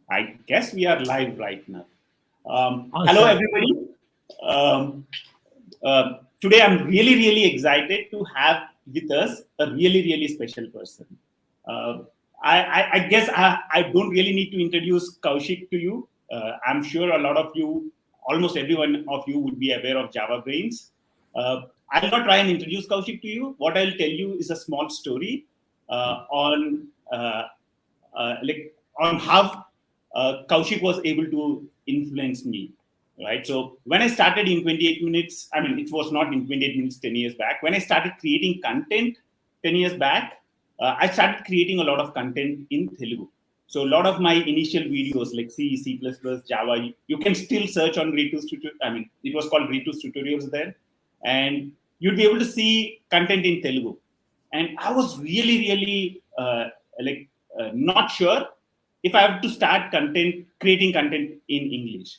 I guess we are live right now. Oh, Hello, sure. everybody. Um, Today, I'm really excited to have with us a really special person. Uh, I guess I don't really need to introduce Koushik to you. I'm sure a lot of you, almost everyone of you, would be aware of Java Brains. I'll not try and introduce Koushik to you. What I'll tell you is a small story on on how Koushik was able to influence me, right? So when I started in 28 minutes, I mean, it was not in 28 minutes 10 years back. When I started creating content 10 years back, I started creating a lot of content in Telugu. So a lot of my initial videos like C, C++, Java, you can still search on Ritus tutorial. I mean, it was called Ritus tutorials there, and you'd be able to see content in Telugu. And I was really like not sure if I have to start creating content in English.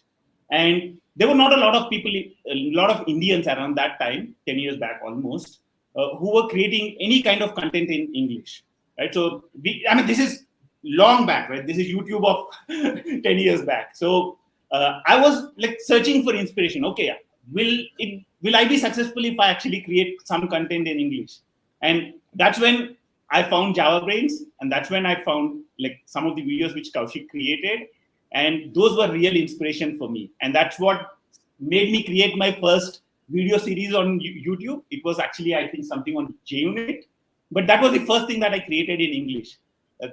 And there were not a lot of people, a lot of Indians around that time, 10 years back almost, who were creating any kind of content in English, right? So, I mean, this is long back, right? This is YouTube of 10 years back. So, I was like searching for inspiration. Okay, will I be successful if I actually create some content in English? And that's when I found Java Brains, and that's when I found like some of the videos which Koushik created, and those were real inspiration for me. And that's what made me create my first video series on YouTube. It was actually, I think, something on JUnit, but that was the first thing that I created in English.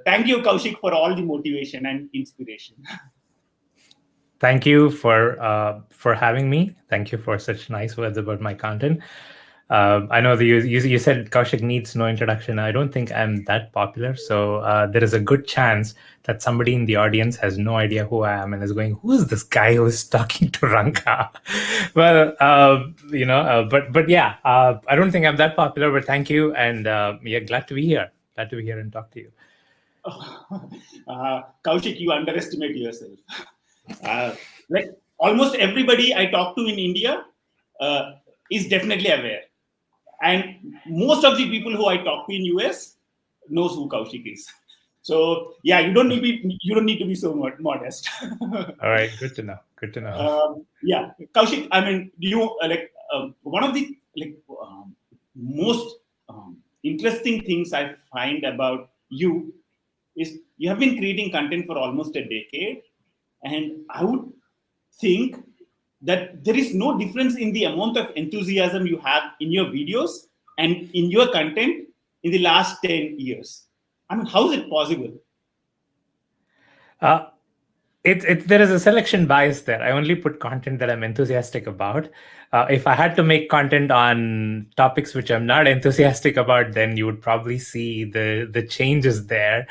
Thank you, Koushik, for all the motivation and inspiration. Thank you for having me. Thank you for such nice words about my content. I know that you said Koushik needs no introduction. I don't think I'm that popular, so there is a good chance that somebody in the audience has no idea who I am and is going, "Who is this guy who's talking to Ranka?" Well, but yeah, I don't think I'm that popular. But thank you, and yeah, glad to be here. Glad to be here and talk to you. Koushik, you underestimate yourself. Like almost everybody I talk to in India is definitely aware, and most of the people who I talk to in US knows who Koushik is. So yeah, you don't need to be so modest. All right, good to know. Good to know. Yeah, Koushik. I mean, one of the most interesting things I find about you is you have been creating content for almost a decade, and I would think that there is no difference in the amount of enthusiasm you have in your videos and in your content in the last 10 years. I mean, how is it possible? There is a selection bias there. I only put content that I'm enthusiastic about. If I had to make content on topics which I'm not enthusiastic about, then you would probably see the changes there.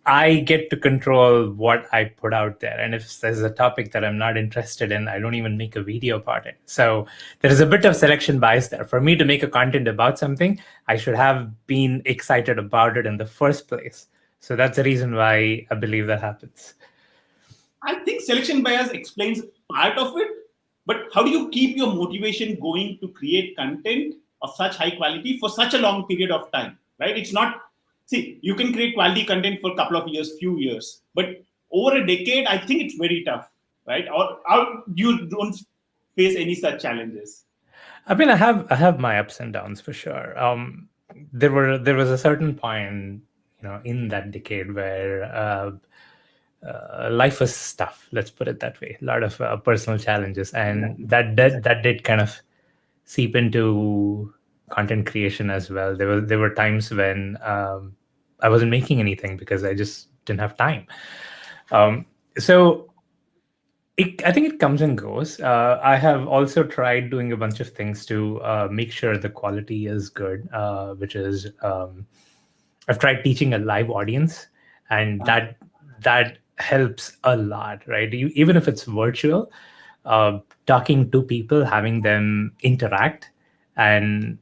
I get to control what I put out there. And if there's a topic that I'm not interested in, I don't even make a video about it. So there is a bit of selection bias there. For me to make a content about something, I should have been excited about it in the first place. So that's the reason why I believe that happens. I think selection bias explains part of it, but how do you keep your motivation going to create content of such high quality for such a long period of time, right? It's not, see, you can create quality content for a couple of years, few years, but over a decade, I think it's very tough, right? Or you don't face any such challenges? I mean, I have my ups and downs for sure. There was a certain point, in that decade where life was tough. Let's put it that way. A lot of personal challenges, and that did kind of seep into content creation as well. There were times when I wasn't making anything because I just didn't have time. So I think it comes and goes. I have also tried doing a bunch of things to make sure the quality is good, which is I've tried teaching a live audience, and that helps a lot, right? Even if it's virtual, talking to people, having them interact, and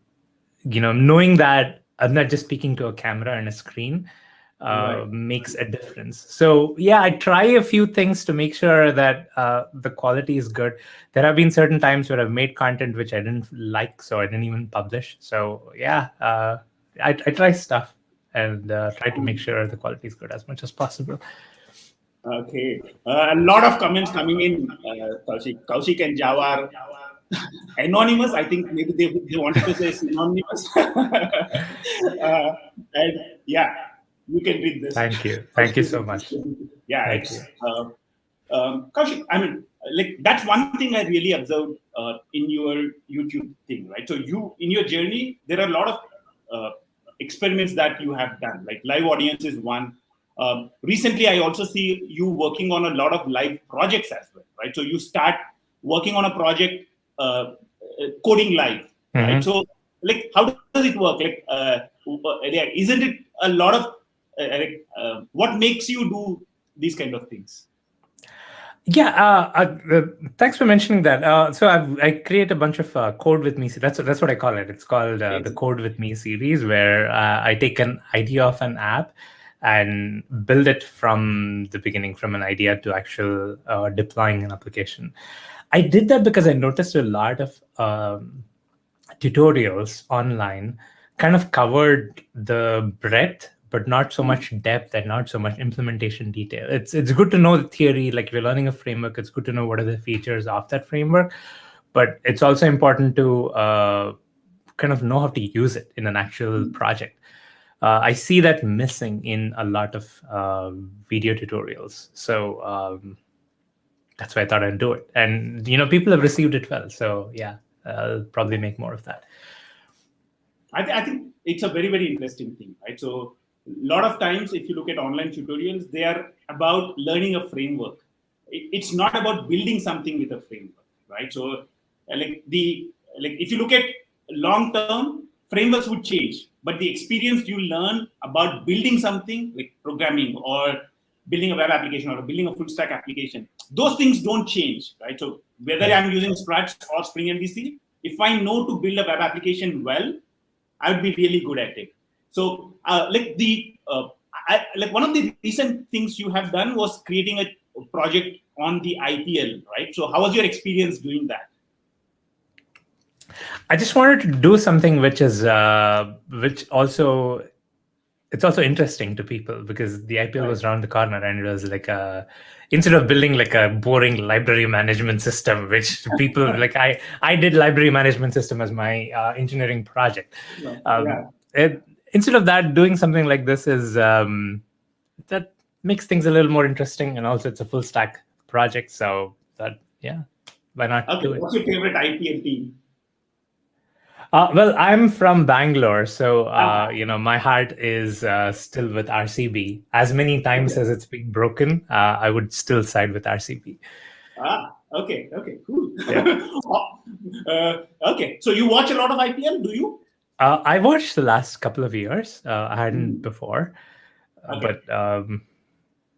knowing that I'm not just speaking to a camera and a screen, makes a difference. So yeah, I try a few things to make sure that the quality is good. There have been certain times where I've made content which I didn't like, so I didn't even publish. So yeah, I try stuff and try to make sure the quality is good as much as possible. Okay. A lot of comments coming in, Koushik. Koushik and Java are anonymous. I think maybe they wanted to say synonymous. And yeah, you can read this. Thank you so much. Yeah, Thank it's you. Kaushik. I mean, like that's one thing I really observed in your YouTube thing, right? So you in your journey, there are a lot of experiments that you have done. Like live audience is one. Recently, I also see you working on a lot of live projects as well, right? So you start working on a project, coding live, right? Mm-hmm. So like, how does it work? Like, yeah, isn't it a lot of what makes you do these kind of things? Yeah, thanks for mentioning that. So I create a bunch of code with me. That's what I call it. It's called the Code with Me series, where I take an idea of an app and build it from the beginning, from an idea to actual deploying an application. I did that because I noticed a lot of tutorials online kind of covered the breadth but not so much depth and not so much implementation detail. It's good to know the theory, like if you're learning a framework, it's good to know what are the features of that framework, but it's also important to kind of know how to use it in an actual project. I see that missing in a lot of video tutorials. So that's why I thought I'd do it. And, people have received it well. So yeah, I'll probably make more of that. I think it's a very, very interesting thing, right? So a lot of times, if you look at online tutorials, they are about learning a framework. It's not about building something with a framework, right? So if you look at long term, frameworks would change, but the experience you learn about building something like programming or building a web application or building a full stack application, those things don't change, right? So whether I'm using Struts or Spring MVC, if I know to build a web application well, I would be really good at it. So, one of the recent things you have done was creating a project on the IPL, right? So, how was your experience doing that? I just wanted to do something which is it's also interesting to people, because the IPL was around the corner, and it was like instead of building like a boring library management system, which people like, I did library management system as my engineering project. Instead of that, doing something like this is that makes things a little more interesting, and also it's a full stack project. So that, yeah, why not do it? What's your favorite IPL team? Well, I'm from Bangalore, so my heart is still with RCB. As many times as it's been broken, I would still side with RCB. Okay, cool. Yeah. Okay, so you watch a lot of IPL, do you? I watched the last couple of years. I hadn't before, but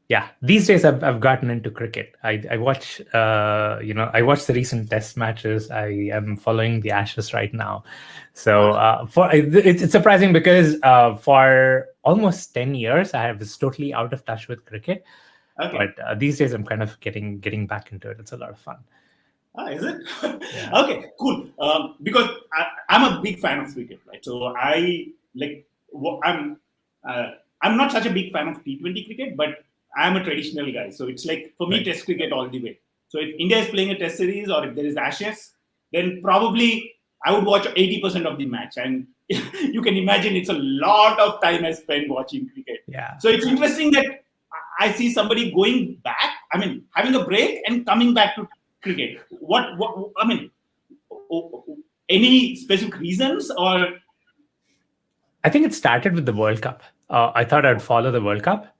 yeah, these days I've gotten into cricket. I watch I watch the recent Test matches. I am following the Ashes right now, so it's surprising because for almost 10 years I was totally out of touch with cricket. But these days I'm kind of getting back into it. It's a lot of fun. Is it? Yeah. Okay, cool. Because I'm a big fan of cricket, right? So I'm not such a big fan of T20 cricket, but I'm a traditional guy. So it's like, for me, Test cricket all the way. So if India is playing a Test series or if there is Ashes, then probably I would watch 80% of the match. And you can imagine it's a lot of time I spend watching cricket. Yeah. So it's interesting that I see somebody going back, having a break and coming back to cricket. What any specific reasons, or? I think it started with the World Cup. I thought I'd follow the World Cup.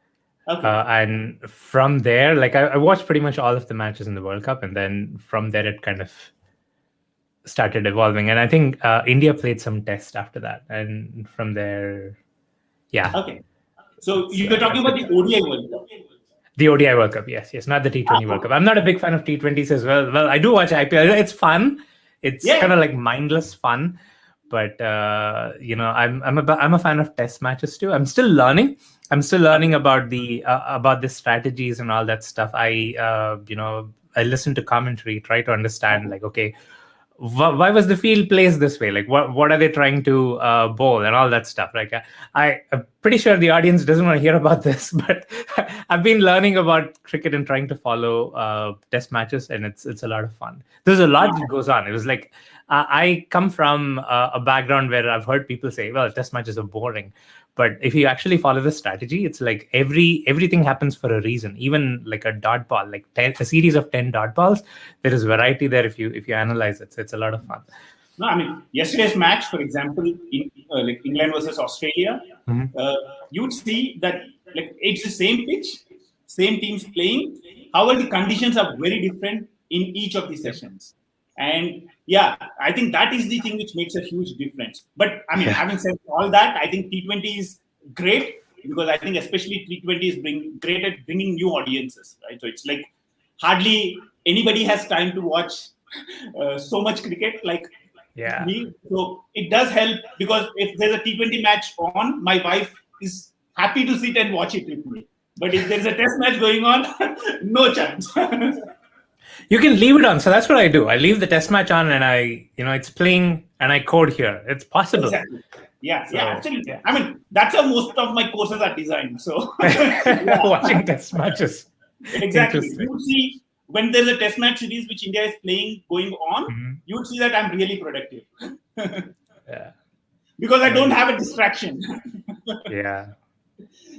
Okay. And from there, like I watched pretty much all of the matches in the World Cup, and then from there it kind of started evolving. And I think India played some test after that, and from there, yeah. Okay. So you're talking about the ODI World Cup. The ODI World Cup, yes, not the T20 World Cup. I'm not a big fan of T20s as well. Well, I do watch IPL. It's fun. It's kind of like mindless fun. But I'm a fan of test matches too. I'm still learning about the strategies and all that stuff. I listen to commentary, try to understand, like, okay, why was the field placed this way? Like, what are they trying to bowl and all that stuff? Like, I'm pretty sure the audience doesn't want to hear about this, but I've been learning about cricket and trying to follow test matches, and it's a lot of fun. There's a lot that goes on. It was like I come from a background where I've heard people say, "Well, test matches are boring," but if you actually follow the strategy, it's like everything happens for a reason. Even like a dot ball, like a series of 10 dot balls, there is variety there if you analyze it. So it's a lot of fun. No, I mean, yesterday's match, for example, in like England versus Australia, you'd see that like it's the same pitch, same teams playing. However, the conditions are very different in each of the sessions. And yeah, I think that is the thing which makes a huge difference. But I mean, having said all that, I think T20 is great because I think especially T20 is great at bringing new audiences, right? So it's like hardly anybody has time to watch so much cricket like me. So it does help because if there's a T20 match on, my wife is happy to sit and watch it with me. But if there's a test match going on, no chance. You can leave it on. So that's what I do. I leave the test match on and it's playing and I code here. It's possible. Exactly. Yeah, absolutely. Yeah. I mean, that's how most of my courses are designed. So watching test matches. Exactly. You would see when there's a test match series which India is playing going on, you would see that I'm really productive. Because I don't have a distraction.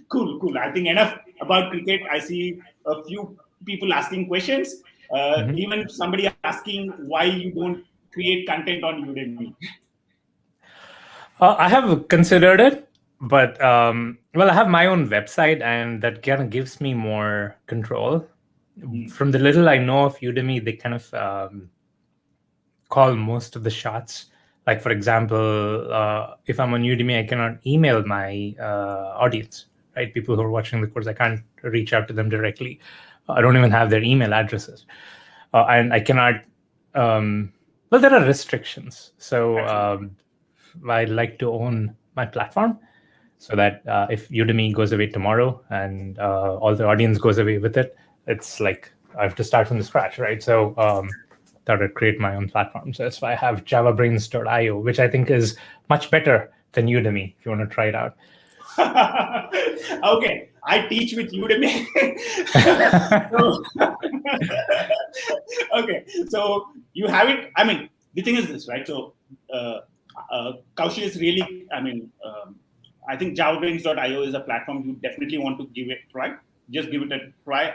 Cool. I think enough about cricket. I see a few people asking questions. Even somebody asking why you don't create content on Udemy. I have considered it, but I have my own website, and that kind of gives me more control. From the little I know of Udemy, they kind of call most of the shots. Like, for example, if I'm on Udemy, I cannot email my audience, right? People who are watching the course, I can't reach out to them directly. I don't even have their email addresses. And I cannot, there are restrictions. So I like to own my platform so that if Udemy goes away tomorrow and all the audience goes away with it, it's like I have to start from the scratch, right? So thought I'd create my own platform. So that's why I have javabrains.io, which I think is much better than Udemy if you want to try it out. Okay, I teach with Udemy. Okay, so you have it. I mean, the thing is this, right? So Koushik is really, I think javabrains.io is a platform you definitely want to give it a try. Just give it a try.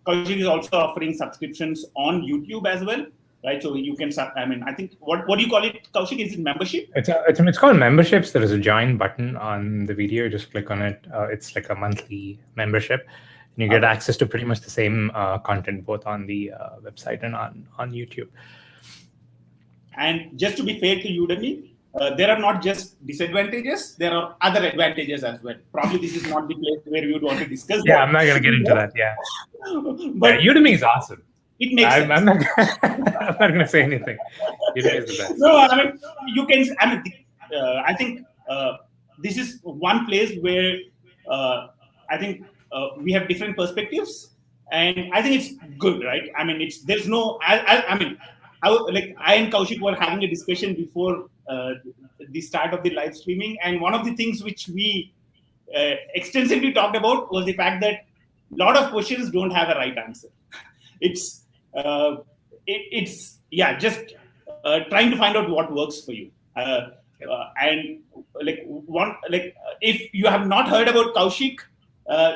Koushik is also offering subscriptions on YouTube as well, right? So you can, I think, what do you call it, Koushik? Is it membership? It's called memberships. There is a join button on the video. You just click on it. It's like a monthly membership. And you get access to pretty much the same content, both on the website and on YouTube. And just to be fair to Udemy, there are not just disadvantages, there are other advantages as well. Probably this is not the place where you would want to discuss that. I'm not going to get into that, But Udemy is awesome. It makes sense. I'm not going to say anything. Udemy is the best. No, you can, I think this is one place where I think we have different perspectives. And I think it's good, right? There's no, I and Koushik were having a discussion before the start of the live streaming, and one of the things which we extensively talked about was the fact that a lot of questions don't have a right answer. It's just trying to find out what works for you. And if you have not heard about Koushik,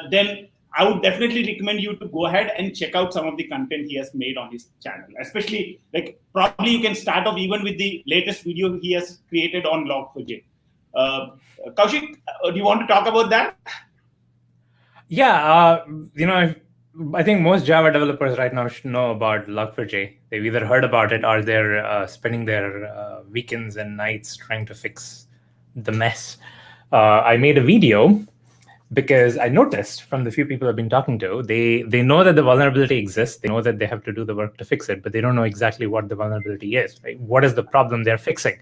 then I would definitely recommend you to go ahead and check out some of the content he has made on his channel. Especially, probably you can start off even with the latest video he has created on Log4j. Koushik, do you want to talk about that? Yeah, I think most Java developers right now should know about Log4j. They've either heard about it or they're spending their weekends and nights trying to fix the mess. I made a video because I noticed from the few people I've been talking to, they know that the vulnerability exists. They know that they have to do the work to fix it, but they don't know exactly what the vulnerability is. Right? What is the problem they're fixing?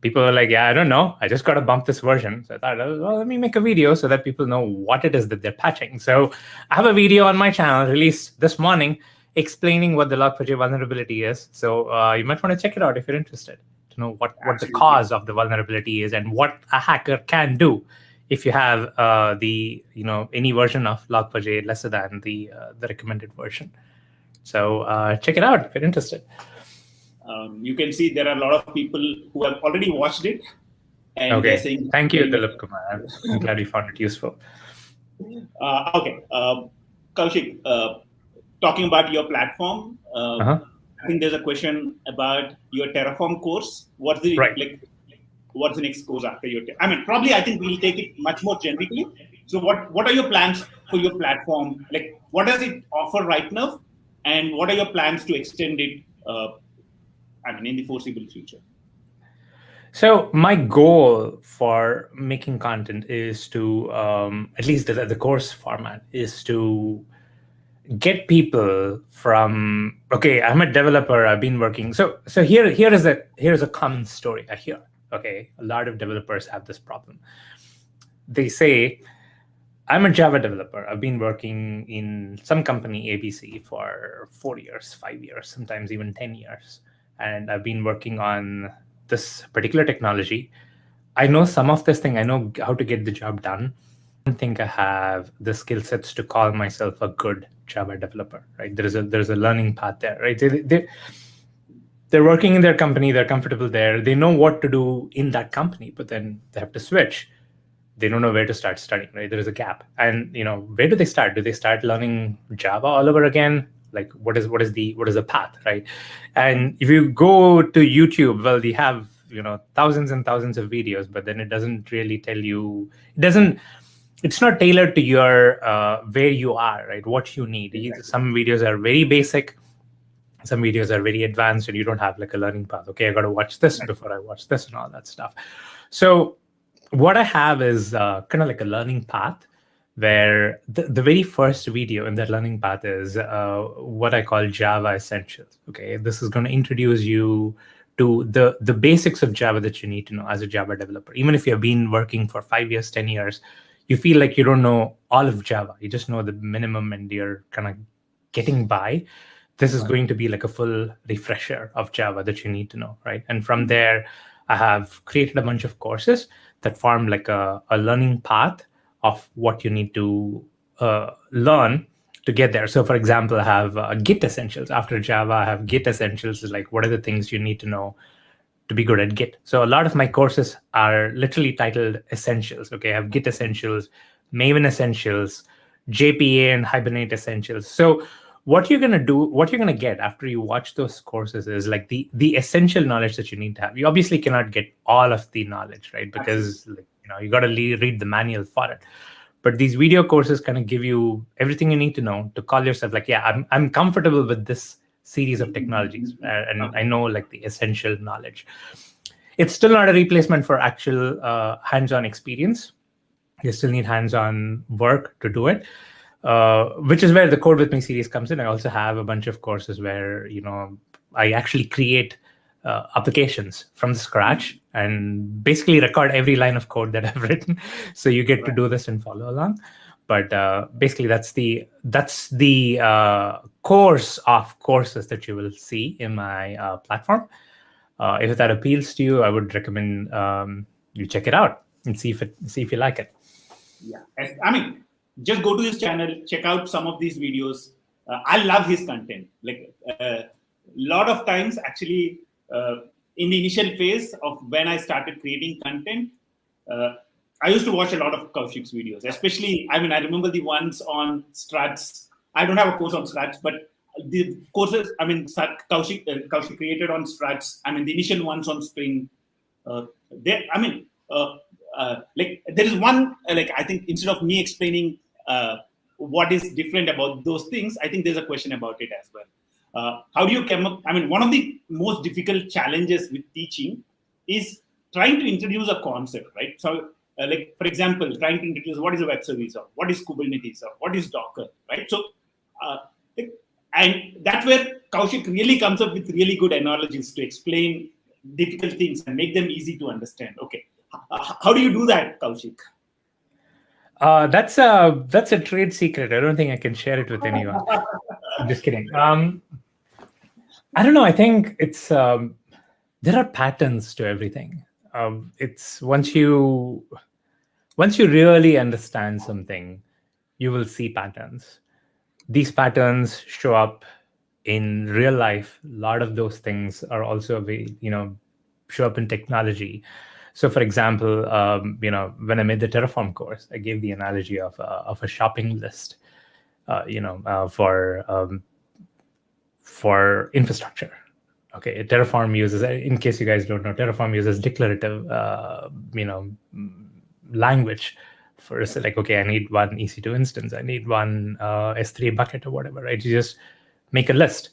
People are like, I don't know. I just got to bump this version. So I thought, well, let me make a video so that people know what it is that they're patching. So I have a video on my channel released this morning explaining what the Log4j vulnerability is. So you might want to check it out if you're interested to know what the Absolutely. cause of the vulnerability is and what a hacker can do if you have any version of Log4j lesser than the recommended version. So check it out if you're interested. You can see there are a lot of people who have already watched it. And okay. They're saying, thank you, Dilip Kumar. I'm glad you found it useful. Okay. Koushik, talking about your platform, I think there's a question about your Terraform course. What's the what's the next course after your? Probably I think we'll take it much more generically. So what are your plans for your platform? Like, what does it offer right now, and what are your plans to extend it? In the foreseeable future. So my goal for making content is to, at least the course format, is to get people from, okay, I'm a developer, I've been working. So here's a common story I hear. Okay, a lot of developers have this problem. They say, I'm a Java developer. I've been working in some company, ABC, for 4 years, 5 years, sometimes even 10 years. And I've been working on this particular technology. I know some of this thing. I know how to get the job done. I don't think I have the skill sets to call myself a good Java developer, right? There's a learning path there, right? They're working in their company. They're comfortable there. They know what to do in that company, but then they have to switch. They don't know where to start studying, right? There is a gap. And where do they start? Do they start learning Java all over again? Like what is the path, right? And if you go to YouTube, well, they have thousands and thousands of videos, but then it doesn't really tell you. It's not tailored to your where you are, right? What you need. Exactly. Some videos are very basic. Some videos are very advanced, and you don't have like a learning path. Okay, I got to watch this before I watch this and all that stuff. So what I have is kind of like a learning path where the very first video in that learning path is what I call Java Essentials. Okay, this is going to introduce you to the basics of Java that you need to know as a Java developer. Even if you've been working for 5 years, 10 years, you feel like you don't know all of Java. You just know the minimum and you're kind of getting by. This is going to be like a full refresher of Java that you need to know, right? And from there, I have created a bunch of courses that form like a learning path of what you need to learn to get there. So for example, I have Git Essentials. After Java, I have Git Essentials, is like what are the things you need to know to be good at Git. So a lot of my courses are literally titled Essentials. Okay, I have Git Essentials, Maven Essentials, JPA and Hibernate Essentials. So what you're going to get after you watch those courses is like the essential knowledge that you need to have. You obviously cannot get all of the knowledge, right? Because you got to read the manual for it. But these video courses kind of give you everything you need to know to call yourself like, yeah, I'm comfortable with this series of technologies, and I know like the essential knowledge. It's still not a replacement for actual hands-on experience. You still need hands-on work to do it. Which is where the Code With Me series comes in. I also have a bunch of courses where, I actually create applications from scratch and basically record every line of code that I've written. So you get to do this and follow along. But basically, that's the course of courses that you will see in my platform. If that appeals to you, I would recommend you check it out and see if you like it. Yeah, just go to his channel, check out some of these videos. I love his content. Like a lot of times, actually, in the initial phase of when I started creating content, I used to watch a lot of Koushik's videos, especially, I remember the ones on struts. I don't have a course on struts, but the courses, Koushik created on struts. The initial ones on Spring. There is one, I think instead of me explaining what is different about those things, I think there's a question about it as well. How do you come up? One of the most difficult challenges with teaching is trying to introduce a concept, right? So, for example, trying to introduce what is a web service, or what is Kubernetes, or what is Docker, right? So, and that's where Koushik really comes up with really good analogies to explain difficult things and make them easy to understand. Okay, how do you do that, Koushik? That's a trade secret. I don't think I can share it with anyone. I'm just kidding. I don't know. I think it's there are patterns to everything. It's once you really understand something, you will see patterns. These patterns show up in real life. A lot of those things are also show up in technology. So, for example, when I made the Terraform course, I gave the analogy of a shopping list, for infrastructure. Okay, Terraform uses, in case you guys don't know, Terraform uses declarative, language for like, okay, I need one EC2 instance, I need one S3 bucket or whatever, right? You just make a list.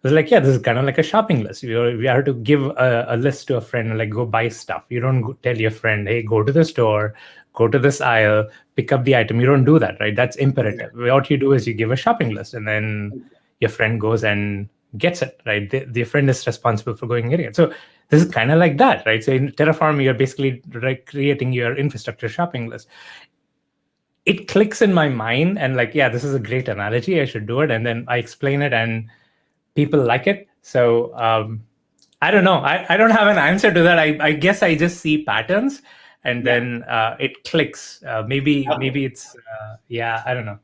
It's like, yeah, this is kind of like a shopping list. We are to give a list to a friend and like go buy stuff. You don't tell your friend, hey, go to the store, go to this aisle, pick up the item. You don't do that, right? That's imperative. What you do is you give a shopping list, and then your friend goes and gets it, right? The friend is responsible for going getting it. So this is kind of like that, right? So in Terraform, you're basically creating your infrastructure shopping list. It clicks in my mind and like, yeah, this is a great analogy. I should do it. And then I explain it and people like it. So I don't know. I don't have an answer to that. I guess I just see patterns and then it clicks. Maybe it's, I don't know.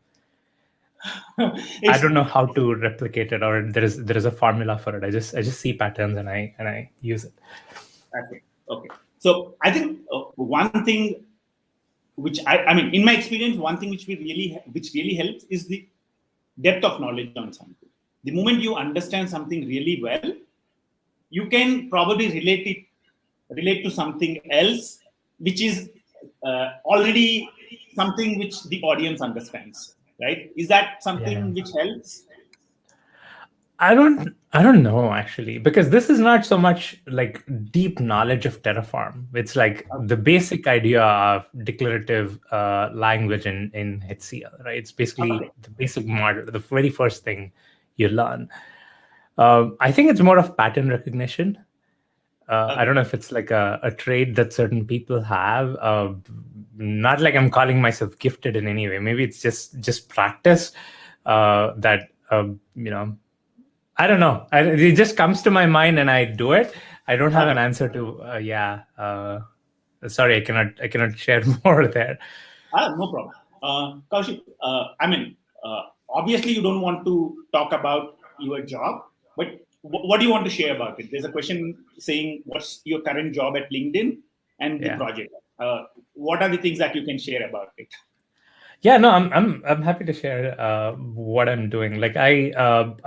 I don't know how to replicate it, or there is a formula for it. I just see patterns and I use it. Okay. So I think one thing which I mean, in my experience, one thing which really helps is the depth of knowledge on something. The moment you understand something really well, you can probably relate to something else, which is already something which the audience understands. Right? Is that something which helps? I don't know actually, because this is not so much like deep knowledge of Terraform. It's like the basic idea of declarative language in HCL, right? It's basically the basic model, the very first thing you learn. I think it's more of pattern recognition. I don't know if it's like a trait that certain people have. Not like I'm calling myself gifted in any way. Maybe it's just practice that, I don't know. It just comes to my mind and I do it. I don't have an answer to, sorry, I cannot share more there. No problem. Koushik, I mean, obviously you don't want to talk about your job, but what do you want to share about it? There's a question saying, what's your current job at LinkedIn and the project? What are the things that you can share about it? Yeah, no, I'm happy to share what I'm doing. Like I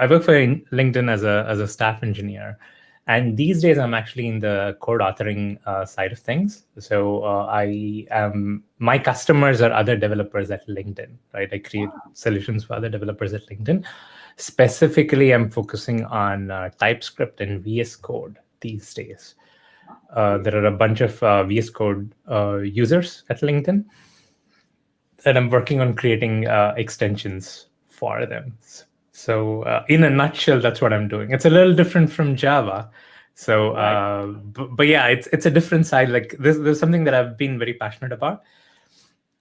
work for LinkedIn as a staff engineer, and these days I'm actually in the code authoring side of things. So my customers are other developers at LinkedIn, right? I create solutions for other developers at LinkedIn. Specifically, I'm focusing on TypeScript and VS Code these days. There are a bunch of VS Code users at LinkedIn, and I'm working on creating extensions for them. So in a nutshell, that's what I'm doing. It's a little different from Java. So, but yeah, it's a different side. Like there's something that I've been very passionate about.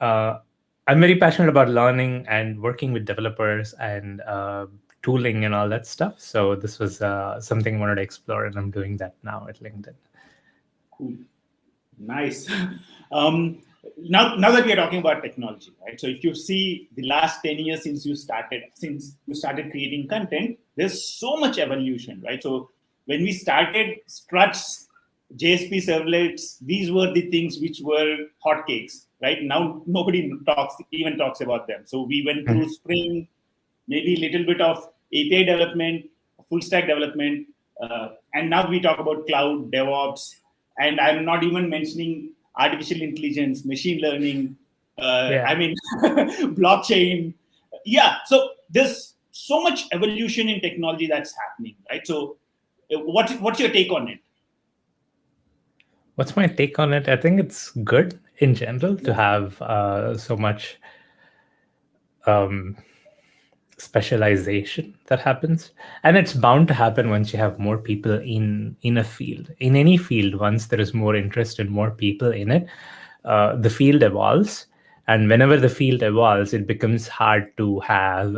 I'm very passionate about learning and working with developers and tooling and all that stuff. So this was something I wanted to explore, and I'm doing that now at LinkedIn. Cool. Nice. Now that we are talking about technology, right? So if you see the last 10 years since you started creating content, there's so much evolution, right? So when we started, struts, JSP servlets, these were the things which were hotcakes, right? Now nobody even talks about them. So we went through Spring, maybe a little bit of API development, full stack development, and now we talk about cloud, DevOps, and I'm not even mentioning artificial intelligence, machine learning, I mean, blockchain. Yeah, so there's so much evolution in technology that's happening, right? So what's your take on it? What's my take on it? I think it's good in general to have so much specialization that happens, and it's bound to happen once you have more people in a field. In any field, once there is more interest and more people in it, the field evolves, and whenever the field evolves, it becomes hard to have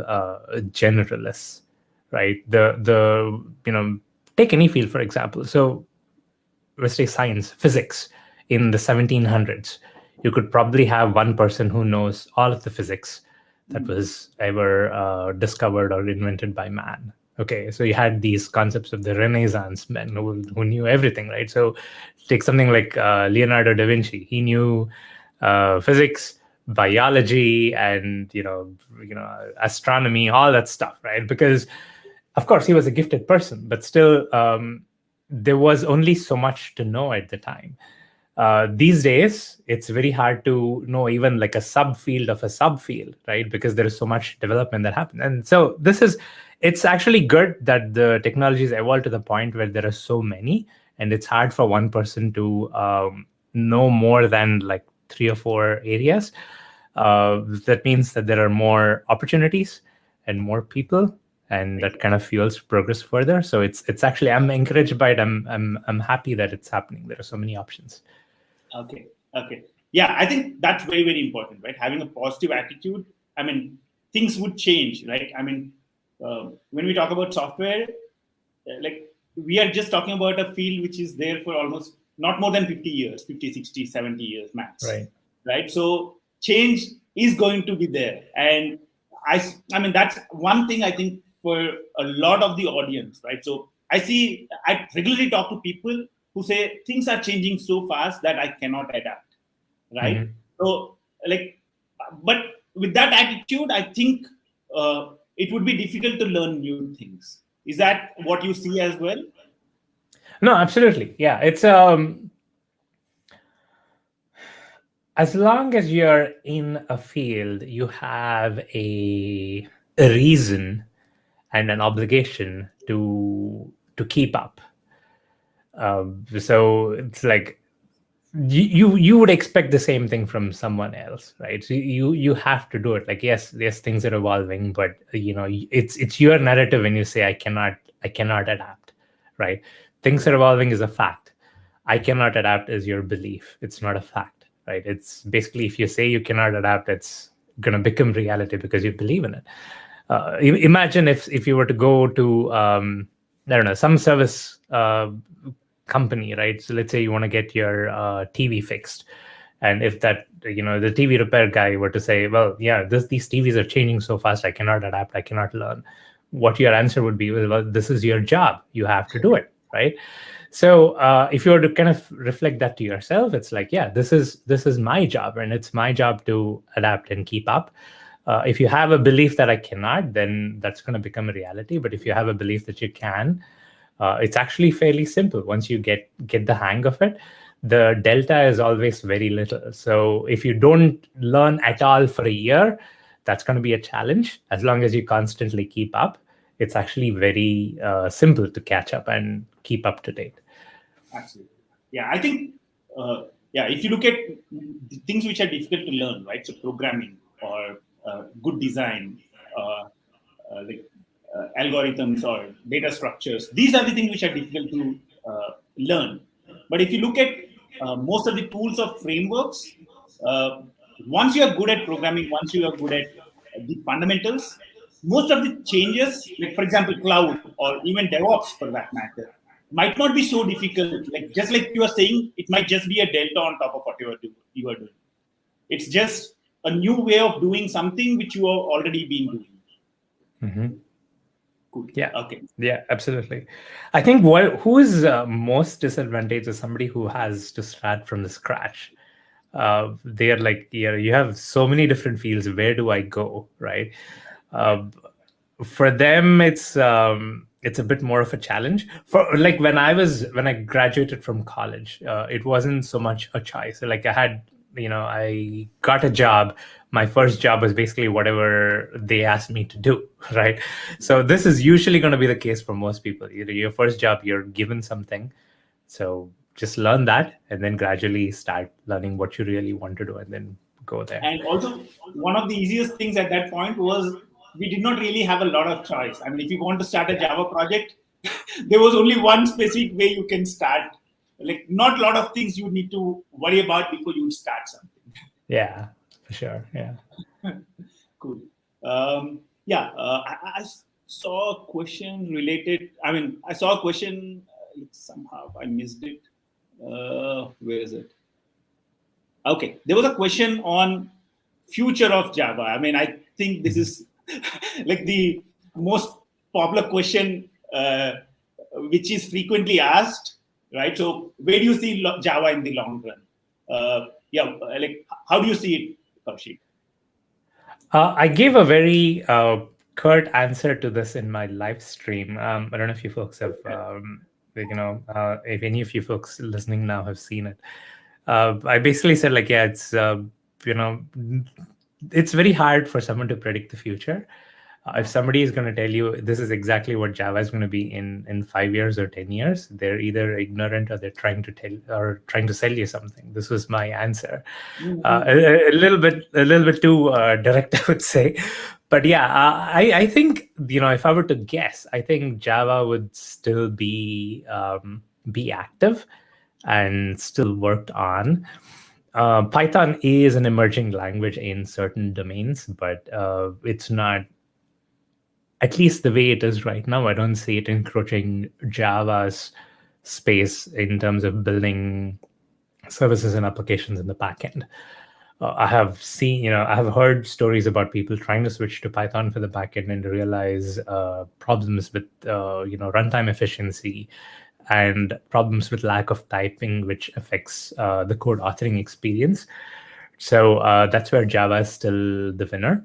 generalists, right? Take any field, for example. So let's say science, physics in the 1700s. You could probably have one person who knows all of the physics that was ever discovered or invented by man. Okay, so you had these concepts of the Renaissance men who knew everything, right? So take something like Leonardo da Vinci. He knew physics, biology, and astronomy, all that stuff, right? Because of course he was a gifted person, but still there was only so much to know at the time. These days, it's very hard to know even like a subfield of a subfield, right? Because there is so much development that happens. And so it's actually good that the technologies evolved to the point where there are so many, and it's hard for one person to know more than like 3 or 4 areas. That means that there are more opportunities and more people, and that kind of fuels progress further. So it's actually, I'm encouraged by it. I'm happy that it's happening. There are so many options. Okay. Yeah, I think that's very, very important, right? Having a positive attitude. I mean, things would change, right? I mean, when we talk about software, like we are just talking about a field which is there for almost not more than 50 years, 50, 60, 70 years max. Right. So change is going to be there. And I mean, that's one thing I think for a lot of the audience, right? So I regularly talk to people who say things are changing so fast that I cannot adapt, right? Mm-hmm. So like, but with that attitude, I think it would be difficult to learn new things. Is that what you see as well? No, absolutely. Yeah, it's as long as you're in a field, you have a reason and an obligation to keep up. So it's like you would expect the same thing from someone else, right? So you have to do it. Like yes, things are evolving, but it's your narrative when you say I cannot adapt, right? Things are evolving is a fact. I cannot adapt is your belief. It's not a fact, right? It's basically if you say you cannot adapt, it's gonna become reality because you believe in it. Imagine if you were to go to I don't know, some service company, right? So let's say you want to get your TV fixed, and if that the TV repair guy were to say, well, yeah, these TVs are changing so fast, I cannot adapt, I cannot learn. What your answer would be, well, this is your job, you have to do it, right? So if you were to kind of reflect that to yourself, it's like, yeah, this is my job, and it's my job to adapt and keep up. If you have a belief that I cannot, then that's going to become a reality. But if you have a belief that you can, it's actually fairly simple. Once you get the hang of it, the delta is always very little. So if you don't learn at all for a year, that's going to be a challenge. As long as you constantly keep up, it's actually very simple to catch up and keep up to date. Absolutely. Yeah, I think, if you look at things which are difficult to learn, right? So programming or good design, like algorithms or data structures, these are the things which are difficult to learn. But if you look at most of the tools or frameworks, uh, once you are good at programming, once you are good at the fundamentals, most of the changes, like for example, cloud or even DevOps for that matter, might not be so difficult. Like just like you are saying, it might just be a delta on top of what you are doing. It's just a new way of doing something which you have already been doing. Mm-hmm. Cool. Yeah. Okay. Yeah, absolutely. I think who is most disadvantaged is somebody who has to start from the scratch. They're like, you have so many different fields. Where do I go? Right. For them, it's a bit more of a challenge. For like when I graduated from college, it wasn't so much a choice. Like I got a job. My first job was basically whatever they asked me to do, right? So this is usually going to be the case for most people. Your first job, you're given something, so just learn that, and then gradually start learning what you really want to do, and then go there. And also, one of the easiest things at that point was we did not really have a lot of choice. I mean, if you want to start a Java project, there was only one specific way you can start. Like, not a lot of things you need to worry about before you start something. Yeah, for sure. Yeah. Cool. Yeah. saw a question related. I mean, I saw a question. Somehow I missed it. Where is it? Okay, there was a question on future of Java. I mean, I think this is like the most popular question, which is frequently asked, right? So, where do you see Java in the long run? Yeah, like how do you see it, Koushik? I gave a very curt answer to this in my live stream. I don't know if you folks have, if any of you folks listening now have seen it. I basically said, like, yeah, it's, it's very hard for someone to predict the future. If somebody is going to tell you this is exactly what Java is going to be in 5 years or 10 years, they're either ignorant or they're trying to sell you something. This was my answer. A little bit too direct, I would say. But yeah, I think, if I were to guess, I think Java would still be active and still worked on. Python is an emerging language in certain domains, but it's not, at least the way it is right now, I don't see it encroaching Java's space in terms of building services and applications in the backend. I have seen, I have heard stories about people trying to switch to Python for the backend and realize problems with, runtime efficiency and problems with lack of typing, which affects the code authoring experience. So that's where Java is still the winner.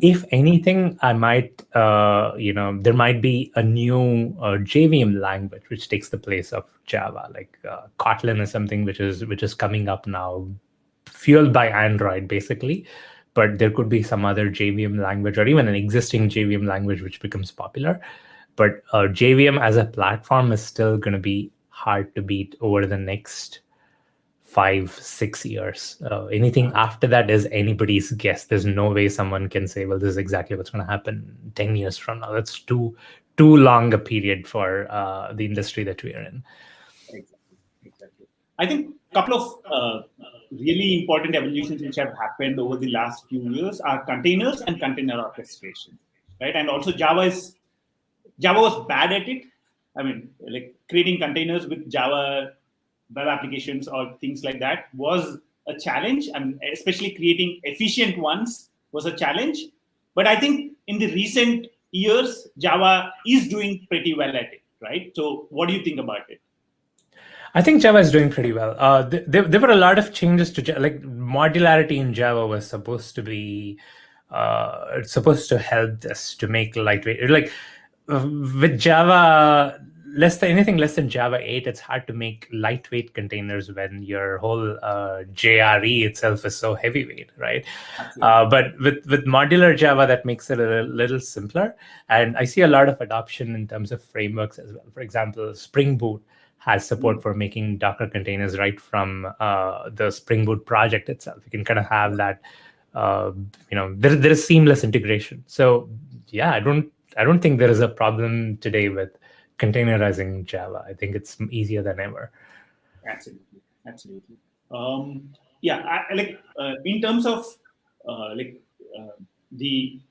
If anything, I might, there might be a new JVM language which takes the place of Java. Like Kotlin is something which is coming up now, fueled by Android, basically. But there could be some other JVM language or even an existing JVM language which becomes popular. But JVM as a platform is still going to be hard to beat over the next 5-6 years. Anything after that is anybody's guess. There's no way someone can say, well, this is exactly what's going to happen 10 years from now. That's too long a period for the industry that we're in. Exactly. I think a couple of really important evolutions which have happened over the last few years are containers and container orchestration, right? And also Java was bad at it. I mean, like creating containers with Java web applications or things like that was a challenge, and especially creating efficient ones was a challenge. But I think in the recent years, Java is doing pretty well at it, right? So what do you think about it? I think Java is doing pretty well. There were a lot of changes to like modularity in Java was supposed to be supposed to help us to make lightweight. Like with Java, anything less than Java 8, it's hard to make lightweight containers when your whole JRE itself is so heavyweight, right? But with modular Java, that makes it a little simpler. And I see a lot of adoption in terms of frameworks as well. For example, Spring Boot has support for making Docker containers right from the Spring Boot project itself. You can kind of have that, there is seamless integration. So yeah, I don't think there is a problem today with containerizing Java. I think it's easier than ever. Absolutely. Yeah, in terms of the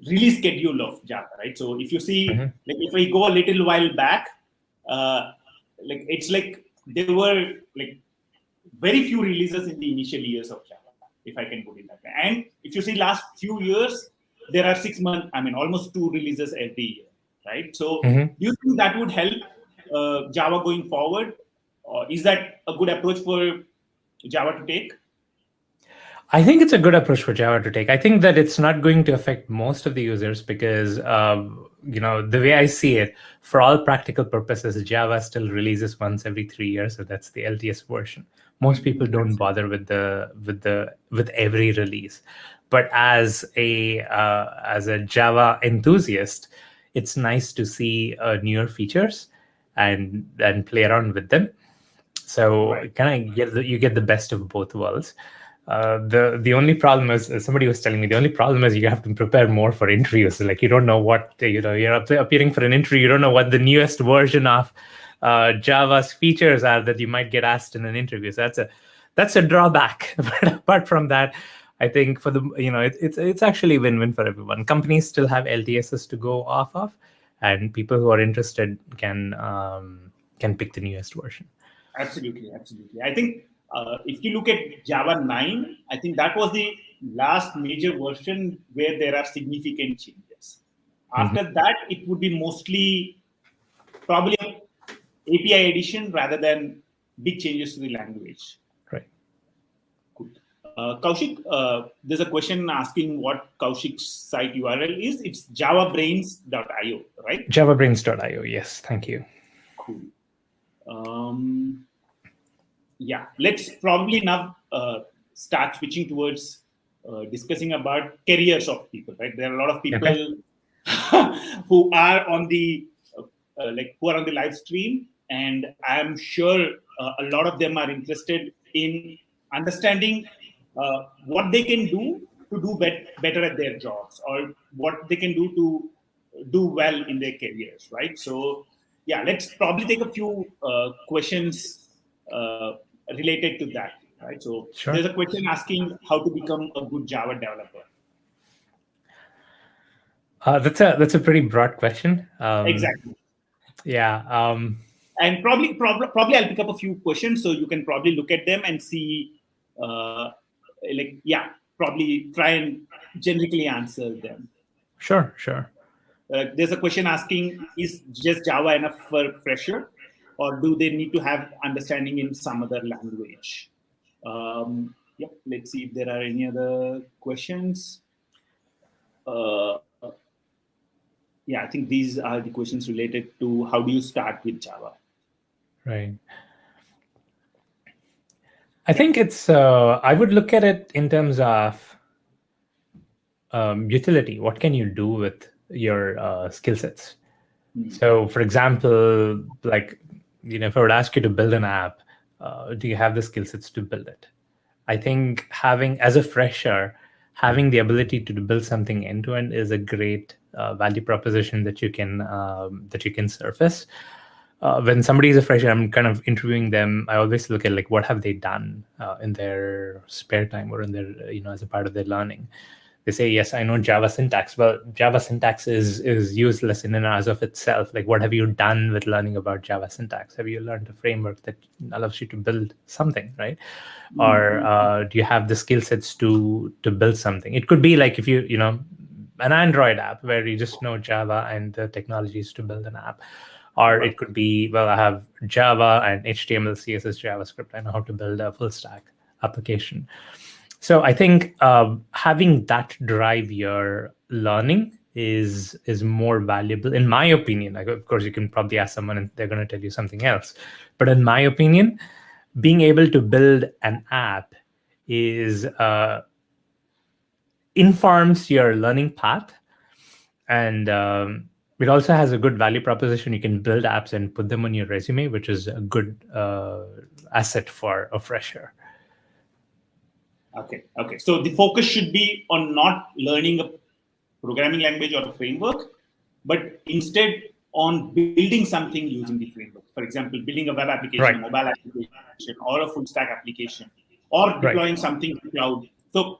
release schedule of Java, right? So if you see, like if we go a little while back, it's like there were like very few releases in the initial years of Java, if I can put it that way. And if you see last few years, there are 6 months, almost 2 releases every year, right? So do you think that would help Java going forward? Or is that a good approach for Java to take? I think it's a good approach for Java to take. I think that it's not going to affect most of the users because, the way I see it, for all practical purposes, Java still releases once every 3 years. So that's the LTS version. Most people don't bother with every release. But as a Java enthusiast, it's nice to see newer features and play around with them. So you get the best of both worlds. The only problem is, somebody was telling me, the only problem is you have to prepare more for interviews. Like you don't know what, you're appearing for an interview, you don't know what the newest version of Java's features are that you might get asked in an interview. So that's a drawback. But apart from that, I think for the it's actually win-win for everyone. Companies still have LTSs to go off of, and people who are interested can pick the newest version. Absolutely. I think if you look at Java 9, I think that was the last major version where there are significant changes. After that, it would be mostly probably API addition rather than big changes to the language. Right. Cool. Koushik, there's a question asking what Kaushik's site URL is. It's javabrains.io, right? Javabrains.io. Yes, thank you. Cool. Yeah, let's probably now start switching towards discussing about careers of people, right? There are a lot of people who are on the who are on the live stream, and I'm sure a lot of them are interested in understanding what they can do to do better at their jobs, or what they can do to do well in their careers, right? So yeah, let's probably take a few questions related to that, right? So Sure. there's a question asking how to become a good Java developer. That's a pretty broad question. Exactly. Yeah. And probably I'll pick up a few questions so you can probably look at them and see, probably try and generically answer them. Sure. There's a question asking, is just Java enough for fresher, or do they need to have understanding in some other language? Let's see if there are any other questions. I think these are the questions related to how do you start with Java. Right. I think it's, I would look at it in terms of utility. What can you do with your skill sets? So, for example, if I would ask you to build an app, do you have the skill sets to build it? I think as a fresher, having the ability to build something end to end is a great value proposition that you can surface. When somebody is a fresher, I'm kind of interviewing them. I always look at what have they done in their spare time or in their as a part of their learning. They say, yes, I know Java syntax. Well, Java syntax is useless in and as of itself. What have you done with learning about Java syntax? Have you learned a framework that allows you to build something, right? Or do you have the skill sets to build something? It could be if you an Android app where you just know Java and the technologies to build an app. Or it could be, well, I have Java and HTML, CSS, JavaScript. I know how to build a full stack application. So I think having that drive your learning is more valuable, in my opinion. Of course, you can probably ask someone and they're going to tell you something else. But in my opinion, being able to build an app informs your learning path, and it also has a good value proposition. You can build apps and put them on your resume, which is a good asset for a fresher. Okay. So the focus should be on not learning a programming language or a framework, but instead on building something using the framework. For example, building a web application, a mobile application, or a full stack application, or deploying something to cloud. So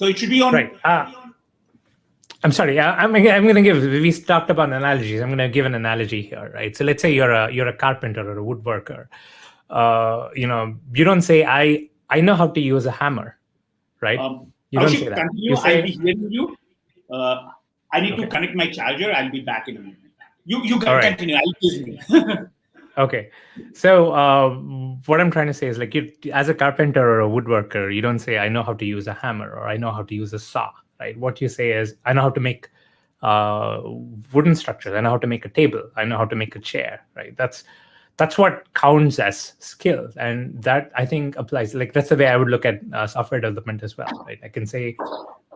it should be on. Right. I'm sorry. I'm going to give. We talked about analogies. I'm going to give an analogy here, right? So let's say you're a carpenter or a woodworker. You don't say I know how to use a hammer. Right? You don't say that. Continue. You say, I'll be hearing you. I need to connect my charger. I'll be back in a minute. You can continue. I'll listen. Okay. So what I'm trying to say is you, as a carpenter or a woodworker, you don't say, I know how to use a hammer or I know how to use a saw, right? What you say is, I know how to make wooden structures. I know how to make a table. I know how to make a chair, right? That's what counts as skill, and that I think applies. That's the way I would look at software development as well, right? I can say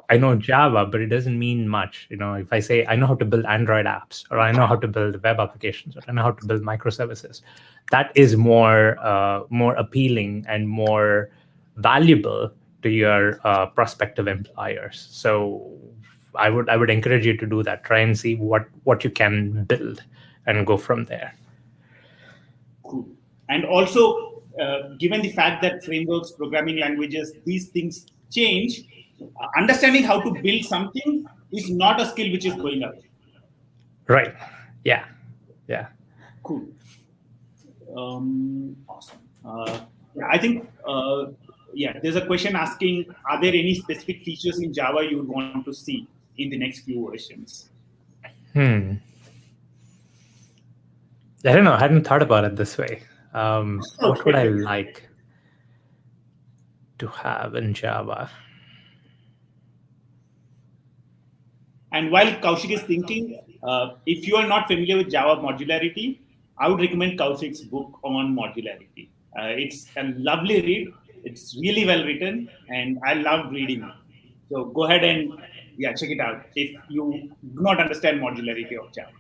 I know Java, but it doesn't mean much. If I say I know how to build Android apps, or I know how to build web applications, or I know how to build microservices, that is more appealing and more valuable to your prospective employers. So I would encourage you to do that. Try and see what you can build, and go from there. Cool. And also, given the fact that frameworks, programming languages, these things change, understanding how to build something is not a skill which is going away. Right. Yeah. Yeah. Cool. Awesome. Yeah, I think, yeah, there's a question asking, are there any specific features in Java you would want to see in the next few versions? I don't know. I hadn't thought about it this way. What would I like to have in Java? And while Koushik is thinking, if you are not familiar with Java modularity, I would recommend Kaushik's book on modularity. It's a lovely read. It's really well written, and I loved reading it. So go ahead and check it out if you do not understand modularity of Java.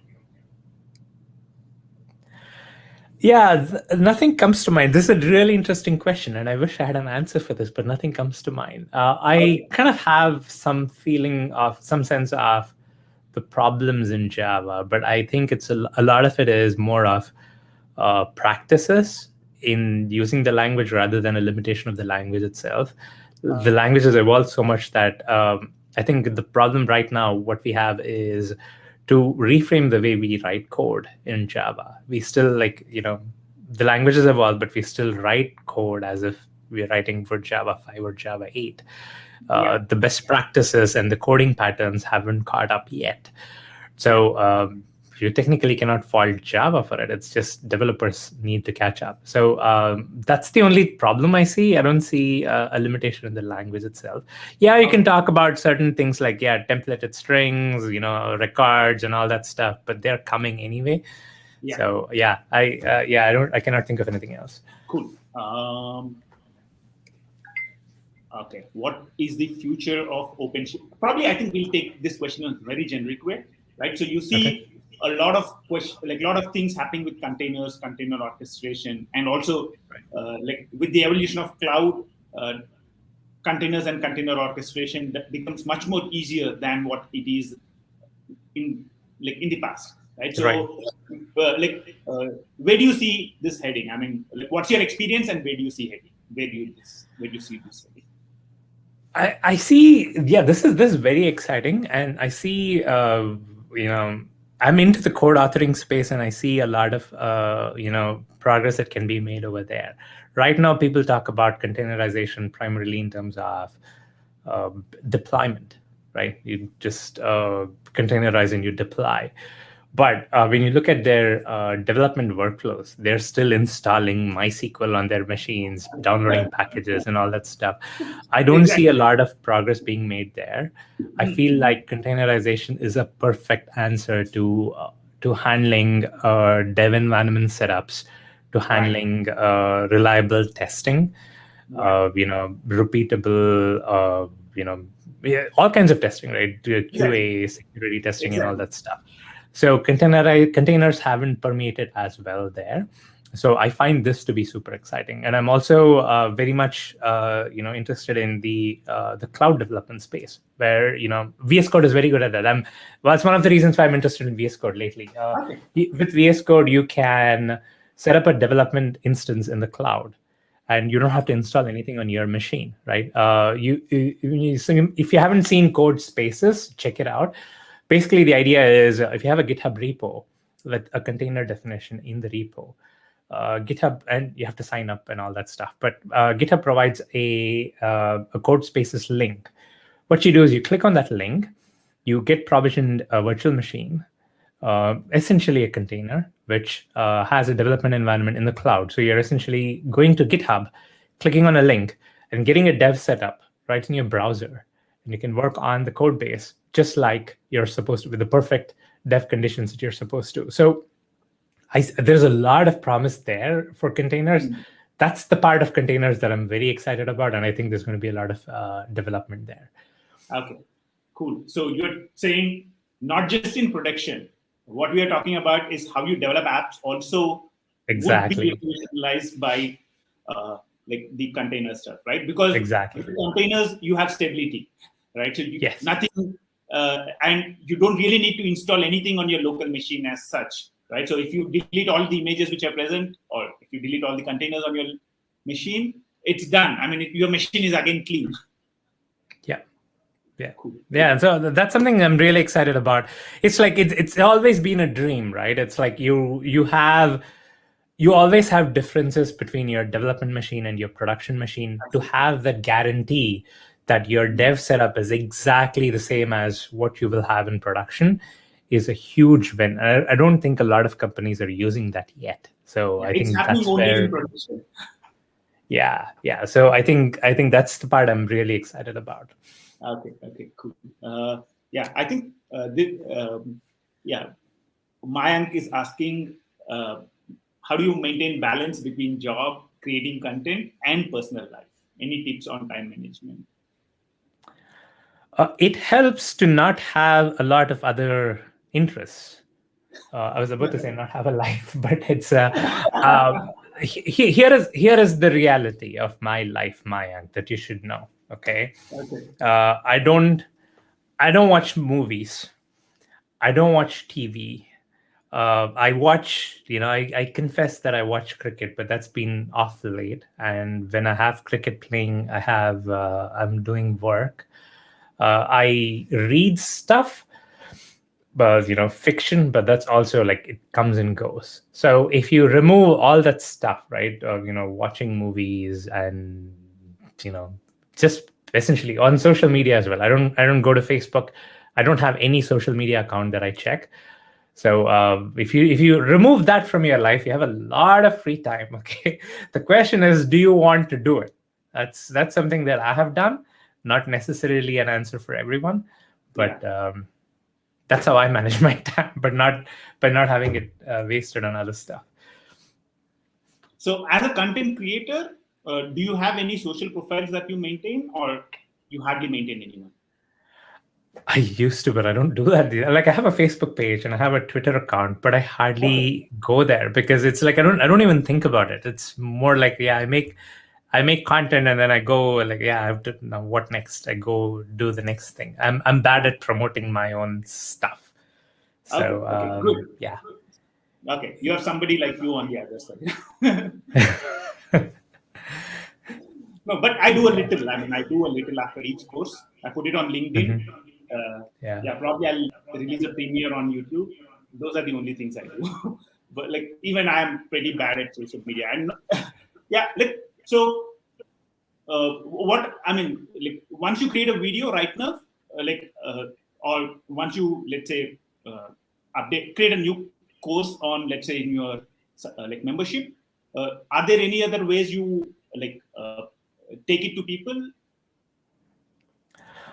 Yeah, nothing comes to mind. This is a really interesting question, and I wish I had an answer for this, but nothing comes to mind. I kind of have some feeling of some sense of the problems in Java, but I think it's a lot of it is more of practices in using the language rather than a limitation of the language itself. The language has evolved so much that I think the problem right now, what we have is to reframe the way we write code in Java. We still the language has evolved, but we still write code as if we're writing for Java 5 or Java 8. The best practices and the coding patterns haven't caught up yet. So you technically cannot fault Java for it. It's just developers need to catch up. So that's the only problem I see. I don't see a limitation in the language itself. Yeah, you can talk about certain things like templated strings, records and all that stuff, but they're coming anyway. Yeah. So I cannot think of anything else. Cool. Okay, what is the future of OpenShift? Probably, I think we'll take this question in a very generic way, right? So you see a lot of things happening with containers, container orchestration, and also with the evolution of cloud, containers and container orchestration that becomes much more easier than what it is in the past, right? So, where do you see this heading? I mean, what's your experience, and where do you see heading? Where do you see this heading? I see. Yeah, this is very exciting, and I see. I'm into the code authoring space, and I see a lot of progress that can be made over there. Right now, people talk about containerization primarily in terms of deployment. Right, you just containerize and you deploy. But when you look at their development workflows, they're still installing MySQL on their machines, downloading packages and all that stuff. I don't see a lot of progress being made there. I feel like containerization is a perfect answer to handling dev environment setups, to handling reliable testing, repeatable, all kinds of testing, right? QA, security testing, and all that stuff. So containers haven't permeated as well there. So I find this to be super exciting, and I'm also very much interested in the cloud development space, where VS Code is very good at that. It's one of the reasons why I'm interested in VS Code lately. With VS Code, you can set up a development instance in the cloud, and you don't have to install anything on your machine, right? If you haven't seen Code Spaces, check it out. Basically, the idea is if you have a GitHub repo with a container definition in the repo, GitHub, and you have to sign up and all that stuff. But GitHub provides a Code Spaces link. What you do is you click on that link, you get provisioned a virtual machine, essentially a container, which has a development environment in the cloud. So you're essentially going to GitHub, clicking on a link, and getting a dev setup right in your browser. And you can work on the code base just like you're supposed to, with the perfect dev conditions that you're supposed to. So there's a lot of promise there for containers. That's the part of containers that I'm very excited about, and I think there's going to be a lot of development there. Okay, cool. So you're saying not just in production. What we are talking about is how you develop apps also exactly would be utilized by the container stuff, right? Because with containers, you have stability, right? So nothing, and you don't really need to install anything on your local machine as such, right? So if you delete all the images which are present, or if you delete all the containers on your machine, it's done. I mean, your machine is again clean. Yeah. Yeah. Cool. Yeah. And so that's something I'm really excited about. It's like it's always been a dream, right? It's like you always have differences between your development machine and your production machine. To have that guarantee that your dev setup is exactly the same as what you will have in production is a huge win. I don't think a lot of companies are using that yet. So Yeah, I it's think happening that's only in where, production. yeah. So I think that's the part I'm really excited about. Okay, cool. Yeah, I think yeah, Mayank is asking, how do you maintain balance between job, creating content, and personal life? Any tips on time management? It helps to not have a lot of other interests. I was about to say not have a life, but it's here is the reality of my life, Mayank, that you should know. Okay, Okay. I don't watch movies. I don't watch TV. I watch, I confess that I watch cricket, but that's been off late. And when I have cricket playing, I'm doing work. I read stuff, but fiction, but that's also like it comes and goes. So if you remove all that stuff, right, watching movies and you know just essentially on social media as well. I don't go to Facebook. I don't have any social media account that I check. So if you remove that from your life, you have a lot of free time. Okay, the question is, do you want to do it? That's something that I have done. Not necessarily an answer for everyone, Yeah. but that's how I manage my time, but not having it wasted on other stuff. So, as a content creator, do you have any social profiles that you maintain, or you hardly maintain anyone? I used to, but I don't do that. Like I have a Facebook page and I have a Twitter account, but I Okay. hardly go there because it's like I don't even think about it. It's more like, yeah, I make content and then I go like, yeah, I have to now what next? I go do the next thing. I'm bad at promoting my own stuff. Okay. So Okay. Good. yeah. Okay. You have somebody like you on the other side. No, but I do a Yeah. little. I mean, I do a little after each course. I put it on LinkedIn. Mhm. Yeah. Yeah, probably I'll release a premiere on YouTube. Those are the only things I do. But like, even I am pretty bad at social media. And yeah, like so. What I mean, like once you create a video right now, or once you let's say create a new course on let's say in your like membership, are there any other ways you like take it to people?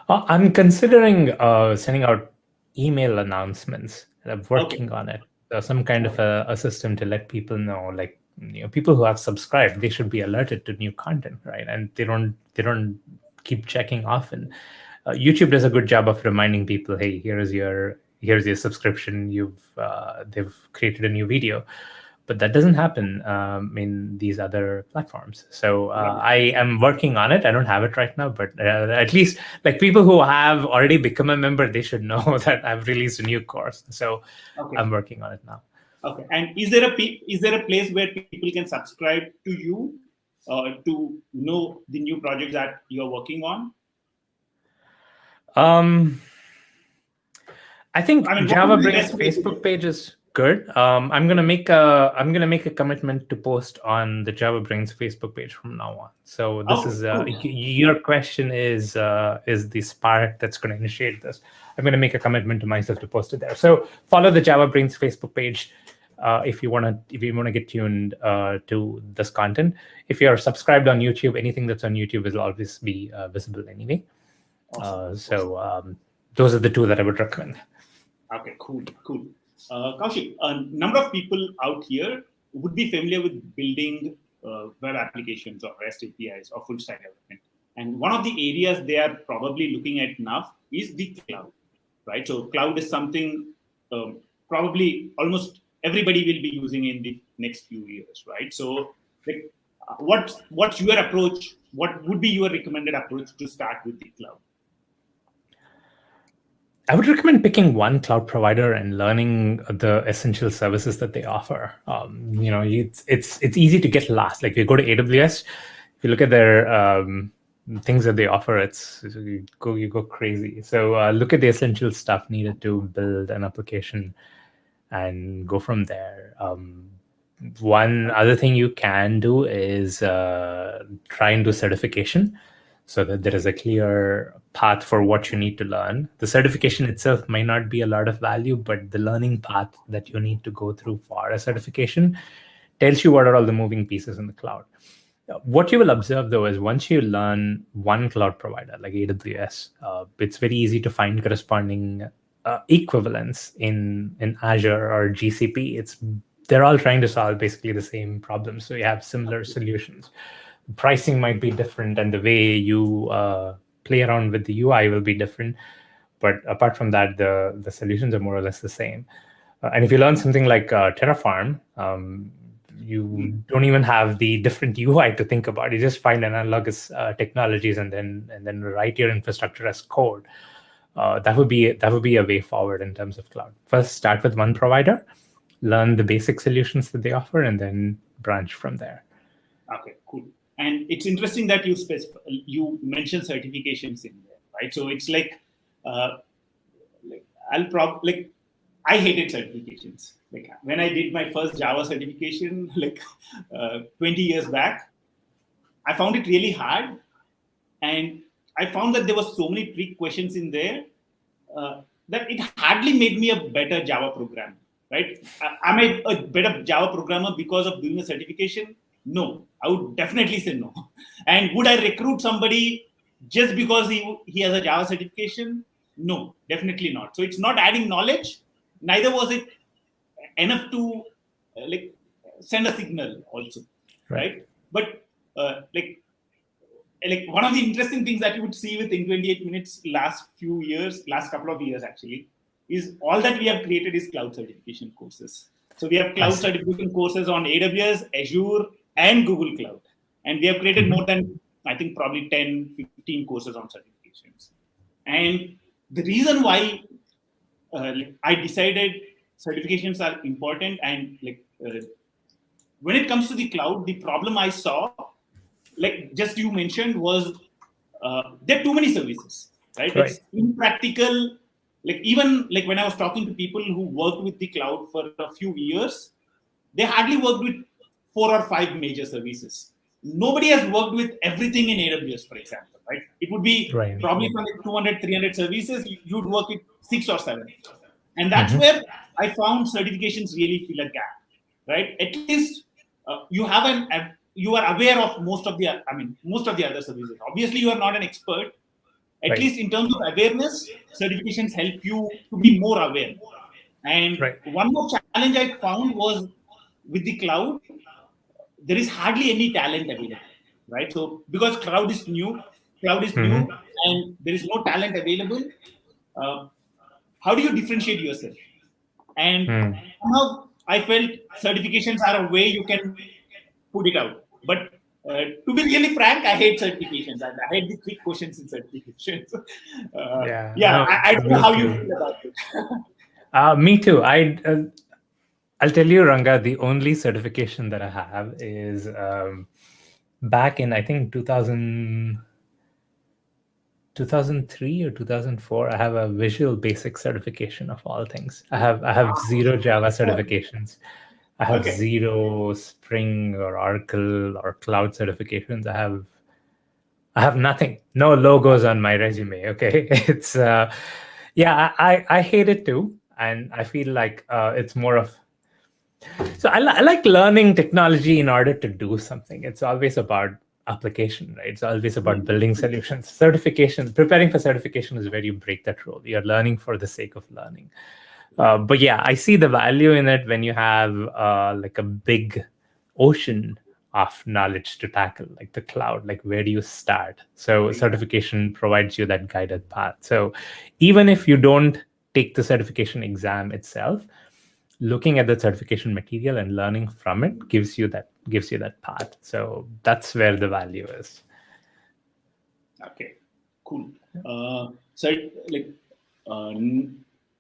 I'm considering sending out email announcements. I'm Okay, working on it. So some kind of okay, a system to let people know, like people who have subscribed, they should be alerted to new content, right? And they don't keep checking often. YouTube does a good job of reminding people, hey, here's your subscription. They've created a new video, but that doesn't happen in these other platforms. So right, I am working on it. I don't have it right now, but at least like people who have already become a member, they should know that I've released a new course. So okay, I'm working on it now. okay. And is there a place where people can subscribe to you to know the new projects that you're working on? Um, I I think mean, what would Java be the Brains best way to Facebook do? page is good. I'm gonna make a commitment to post on the Java Brains Facebook page from now on. So this Okay, is cool. your question is the spark that's going to initiate this. I'm gonna make a commitment to myself to post it there. So follow the Java Brains Facebook page if you wanna get tuned to this content. If you're subscribed on YouTube, anything that's on YouTube will always be visible anyway. Awesome, awesome. So those are the two that I would recommend. Okay, cool, cool. Kaushik, a number of people out here would be familiar with building web applications or REST APIs or full stack development. And one of the areas they are probably looking at now is the cloud, right? So cloud is something probably almost everybody will be using in the next few years, right? So, like, what's your approach? What would be your recommended approach to start with the cloud? I would recommend picking one cloud provider and learning the essential services that they offer. It's easy to get lost. Like if you go to AWS, if you look at their things that they offer, you go crazy. So look at the essential stuff needed to build an application and go from there. One other thing you can do is try and do certification so that there is a clear path for what you need to learn. The certification itself might not be a lot of value, but the learning path that you need to go through for a certification tells you what are all the moving pieces in the cloud. What you will observe, though, is once you learn one cloud provider like AWS, it's very easy to find corresponding equivalents in Azure or GCP. They're all trying to solve basically the same problem, so you have similar solutions. Pricing might be different, and the way you play around with the UI will be different. But apart from that, the solutions are more or less the same. And if you learn something like Terraform, you don't even have the different UI to think about. You just find analogous technologies and then write your infrastructure as code. That would be a way forward in terms of cloud. First, start with one provider, learn the basic solutions that they offer, and then branch from there. Okay, cool. And it's interesting that you mentioned certifications in there, right? So it's like I hated certifications. Like when I did my first Java certification, 20 years back, I found it really hard, and I found that there were so many trick questions in there that it hardly made me a better Java programmer. Right? Am I a better Java programmer because of doing a certification? No, I would definitely say no. And would I recruit somebody just because he has a Java certification? No, definitely not. So it's not adding knowledge. Neither was it enough to send a signal also, right? But one of the interesting things that you would see within 28 minutes last couple of years actually, is all that we have created is cloud certification courses. So we have cloud certification courses on AWS, Azure, and Google Cloud. And we have created more than, I think, probably 10, 15 courses on certifications. And the reason why I decided certifications are important, and when it comes to the cloud, the problem I saw, just you mentioned, was there are too many services, right? It's impractical. Even when I was talking to people who worked with the cloud for a few years, they hardly worked with 4 or 5 major services. Nobody has worked with everything in AWS, for example, right? It would be probably from 200, 300 services, you'd work with 6 or 7. And that's where I found certifications really fill a gap, right? At least you are aware of most of the other services. Obviously, you are not an expert. At least in terms of awareness, certifications help you to be more aware. And one more challenge I found was with the cloud, there is hardly any talent available, right? So because cloud is new, and there is no talent available, how do you differentiate yourself? And somehow I felt certifications are a way you can put it out. But to be really frank, I hate certifications. And I hate the quick questions in certifications. I don't know how you feel about it. Me too. I'll tell you, Ranga, the only certification that I have is back in, I think, 2003 or 2004. I have a Visual Basic certification of all things. I have 0 Java certifications. I have 0 Spring or Oracle or cloud certifications. I have nothing. No logos on my resume. Okay, it's I hate it too, and I feel like it's more of. So I like learning technology in order to do something. It's always about application, right? It's always about building solutions. Preparing for certification is where you break that rule. You're learning for the sake of learning. But yeah, I see the value in it when you have a big ocean of knowledge to tackle, like the cloud. Like, where do you start? So certification provides you that guided path. So even if you don't take the certification exam itself, looking at the certification material and learning from it gives you that path. So that's where the value is. Okay, cool.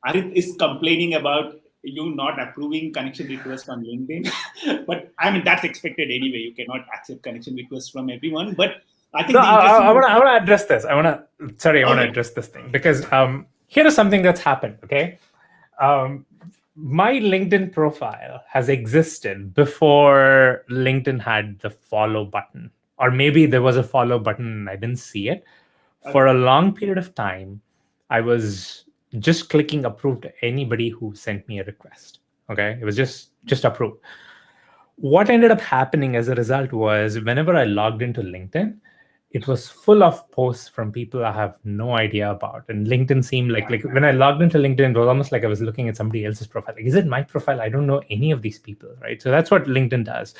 Arith is complaining about you not approving connection requests on LinkedIn, but I mean that's expected anyway. You cannot accept connection requests from everyone. But I think No, the I interesting. want to address this. I want to address this thing because here is something that's happened. Okay, um, my LinkedIn profile has existed before LinkedIn had the follow button, or maybe there was a follow button and I didn't see it. For Okay. a long period of time, I was just clicking approve to anybody who sent me a request. Okay, it was just approve. What ended up happening as a result was whenever I logged into LinkedIn, it was full of posts from people I have no idea about. And LinkedIn seemed like when I logged into LinkedIn, it was almost like I was looking at somebody else's profile. Like, is it my profile? I don't know any of these people, right? So that's what LinkedIn does.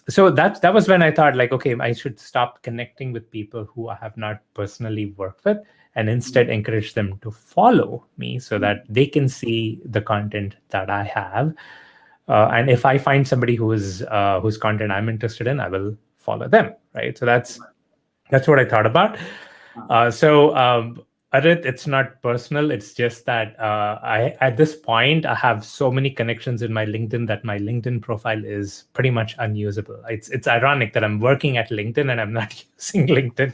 So that was when I thought, like, okay, I should stop connecting with people who I have not personally worked with and instead encourage them to follow me so that they can see the content that I have. And if I find somebody whose content I'm interested in, I will follow them, right? So that's what I thought about. Arit, it's not personal. It's just that I at this point I have so many connections in my LinkedIn that my LinkedIn profile is pretty much unusable. It's ironic that I'm working at LinkedIn and I'm not using LinkedIn,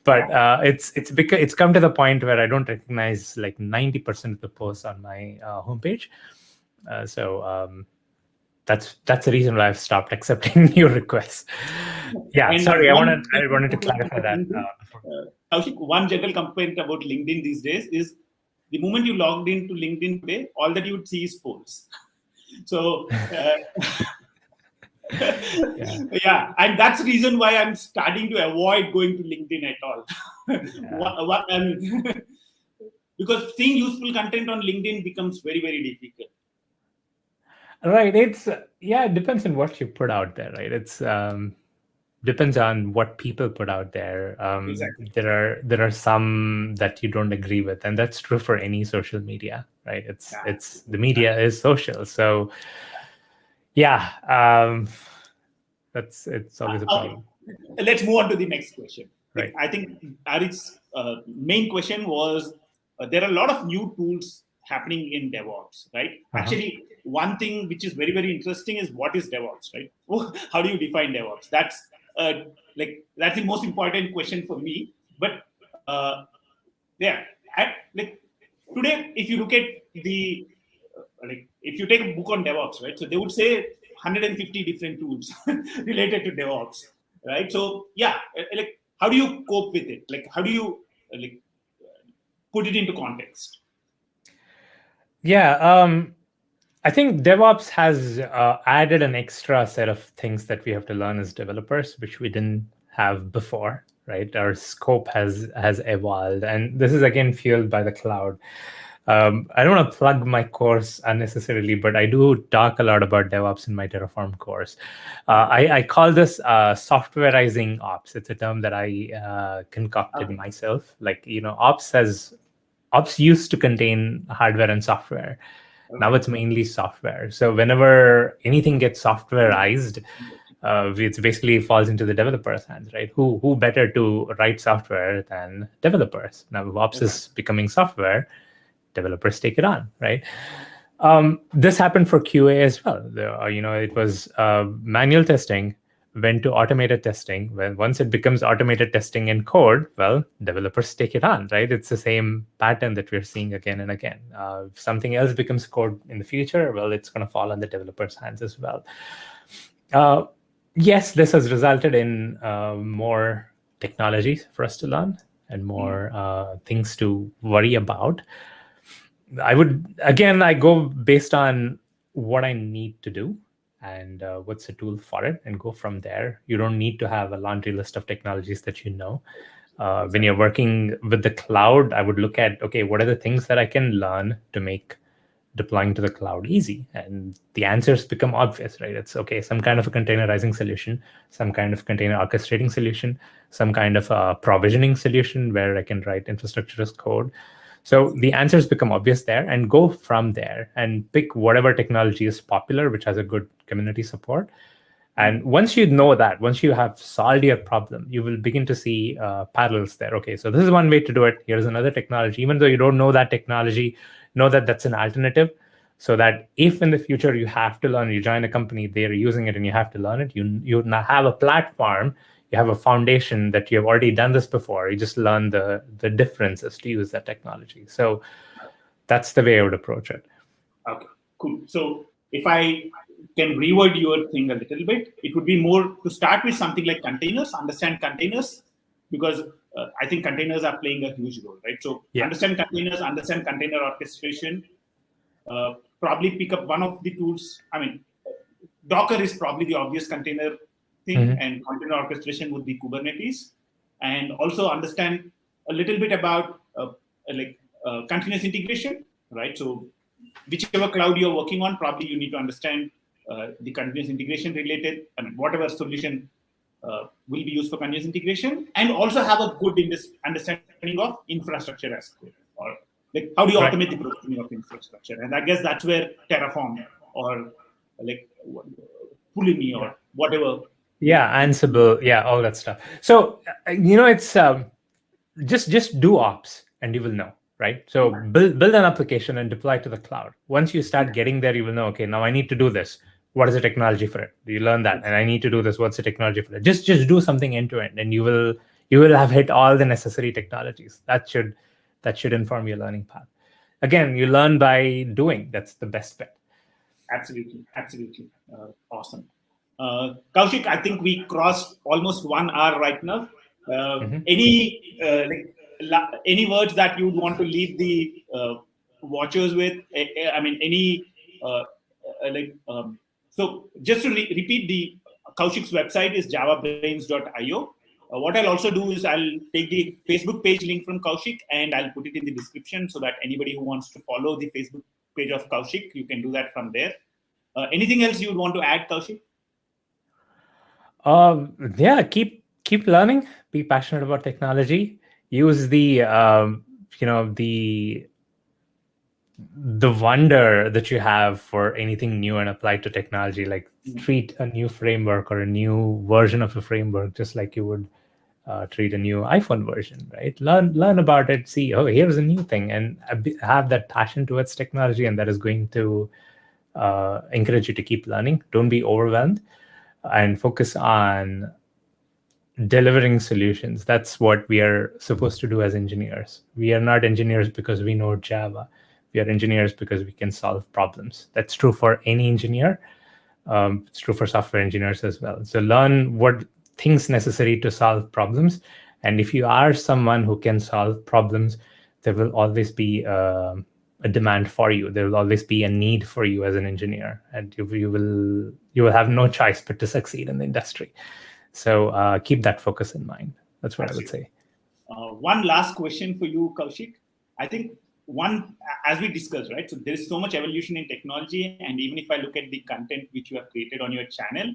but it's because it's come to the point where I don't recognize like 90% of the posts on my homepage. That's the reason why I've stopped accepting new requests. Yeah, And sorry, I one wanted to complaint clarify about that. LinkedIn, Kaushik, one general complaint about LinkedIn these days is the moment you logged into LinkedIn today, all that you would see is polls. So yeah, and that's the reason why I'm starting to avoid going to LinkedIn at all. I mean, because seeing useful content on LinkedIn becomes very, very difficult. Right. It depends on what you put out there, right? It's depends on what people put out there. Exactly. There are some that you don't agree with, and that's true for any social media, right? It's the media is social, so yeah, it's always a Okay. problem. Let's move on to the next question. Right. I think Arik's main question was there are a lot of new tools happening in DevOps, right? Actually, one thing which is very, very interesting is what is DevOps, right? How do you define DevOps? That's the most important question for me. But yeah, today, if you look at the if you take a book on DevOps, right? So they would say 150 different tools related to DevOps, right? So yeah, how do you cope with it? Like how do you put it into context? Yeah, I think DevOps has added an extra set of things that we have to learn as developers, which we didn't have before, right? Our scope has evolved, and this is again fueled by the cloud. I don't want to plug my course unnecessarily, but I do talk a lot about DevOps in my Terraform course. I call this softwareizing ops. It's a term that I concocted myself. Like, ops used to contain hardware and software. Now it's mainly software. So whenever anything gets softwareized, it basically falls into the developer's hands, right? Who better to write software than developers? Now, if ops is becoming software, developers take it on, right? This happened for QA as well. It was manual testing went to automated testing. When once it becomes automated testing in code, well, developers take it on, right? It's the same pattern that we're seeing again and again. If something else becomes code in the future, well, it's going to fall on the developer's hands as well. Yes, this has resulted in more technologies for us to learn and more things to worry about. I go based on what I need to do and what's the tool for it and go from there. You don't need to have a laundry list of technologies that you know. When you're working with the cloud, I would look at, okay, what are the things that I can learn to make deploying to the cloud easy? And the answers become obvious, right? It's okay, some kind of a containerizing solution, some kind of container orchestrating solution, some kind of a provisioning solution where I can write infrastructure as code. So the answers become obvious there and go from there and pick whatever technology is popular, which has a good community support. And once you know that, once you have solved your problem, you will begin to see parallels there. Okay, so this is one way to do it. Here's another technology. Even though you don't know that technology, know that that's an alternative. So that if in the future you have to learn, you join a company, they're using it and you have to learn it, you now have a platform you have a foundation that you have already done this before. You just learn the differences to use that technology. So that's the way I would approach it. Okay, cool. So if I can reword your thing a little bit, it would be more to start with something like containers, understand containers, because I think containers are playing a huge role, right? So understand containers, understand container orchestration, probably pick up one of the tools. I mean, Docker is probably the obvious container thing, and container orchestration would be Kubernetes, and also understand a little bit about continuous integration, right? So whichever cloud you're working on, probably you need to understand the continuous integration related, I mean, whatever solution will be used for continuous integration, and also have a good understanding of infrastructure as code, or like how do you automate the provisioning of infrastructure. And I guess that's where Terraform or like Pulumi or whatever. Ansible, all that stuff. So it's just do ops and you will know, right? So build an application and deploy it to the cloud. Once you start getting there, you will know, okay, now I need to do this. What is the technology for it? Do you learn that? And I need to do this. What's the technology for it? Just do something end to end, and you will have hit all the necessary technologies. That should inform your learning path. Again, you learn by doing. That's the best bet. Absolutely. Awesome. Koushik, I think we crossed almost 1 hour right now. Any words that you would want to leave the watchers with? I mean, any so just to repeat, the Koushik's website is javabrains.io. What I'll also do is I'll take the Facebook page link from Koushik and I'll put it in the description so that anybody who wants to follow the Facebook page of Koushik, you can do that from there. Anything else you would want to add, Koushik? Keep learning. Be passionate about technology. Use the wonder that you have for anything new and apply to technology. Like treat a new framework or a new version of a framework just like you would treat a new iPhone version, right? Learn about it. See, oh, here's a new thing, and have that passion towards technology, and that is going to encourage you to keep learning. Don't be overwhelmed, and focus on delivering solutions. That's what we are supposed to do as engineers. We are not engineers because we know Java. We are engineers because we can solve problems. That's true for any engineer. It's true for software engineers as well. So learn what things necessary to solve problems. And if you are someone who can solve problems, there will always be a demand for you. There will always be a need for you as an engineer, and you will have no choice but to succeed in the industry. So keep that focus in mind. That's what I would say. One last question for you, Koushik. I think as we discussed, right? So there is so much evolution in technology, and even if I look at the content which you have created on your channel,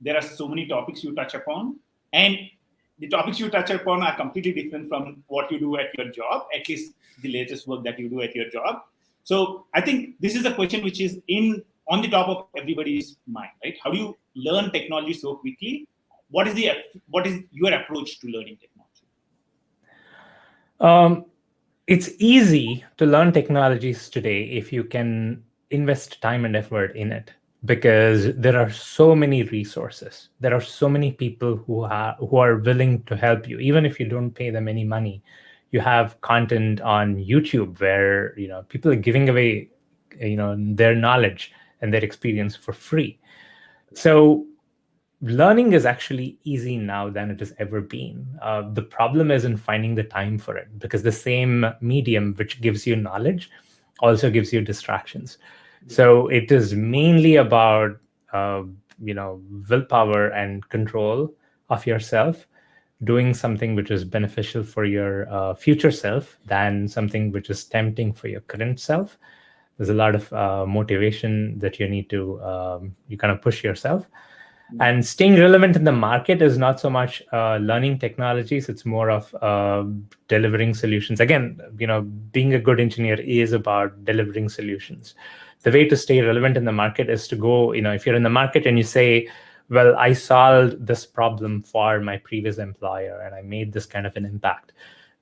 there are so many topics you touch upon, and the topics you touch upon are completely different from what you do at your job, at least the latest work that you do at your job. So I think this is a question which is on the top of everybody's mind, right? How do you learn technology so quickly? What is your approach to learning technology? It's easy to learn technologies today if you can invest time and effort in it, because there are so many resources. There are so many people who are willing to help you, even if you don't pay them any money. You have content on YouTube where people are giving away their knowledge and their experience for free. So learning is actually easy now than it has ever been. The problem is in finding the time for it, because the same medium which gives you knowledge also gives you distractions. So it is mainly about willpower and control of yourself, doing something which is beneficial for your future self than something which is tempting for your current self. There's a lot of motivation that you need to you kind of push yourself. And staying relevant in the market is not so much learning technologies. It's more of delivering solutions. Again, being a good engineer is about delivering solutions. The way to stay relevant in the market is to go, if you're in the market and you say, well, I solved this problem for my previous employer and I made this kind of an impact.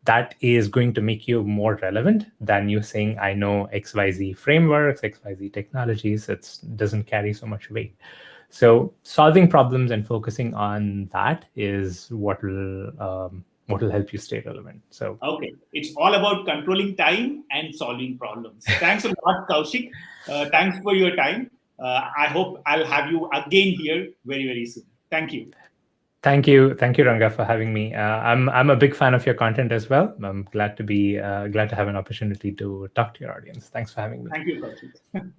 That is going to make you more relevant than you saying, I know XYZ frameworks, XYZ technologies. It doesn't carry so much weight. So solving problems and focusing on that is what will help you stay relevant. So okay, it's all about controlling time and solving problems. Thanks a lot, Koushik. Thanks for your time. I hope I'll have you again here very, very soon. Thank you. Thank you, Ranga, for having me. I'm a big fan of your content as well. I'm glad to have an opportunity to talk to your audience. Thanks for having me. Thank you, Koushik.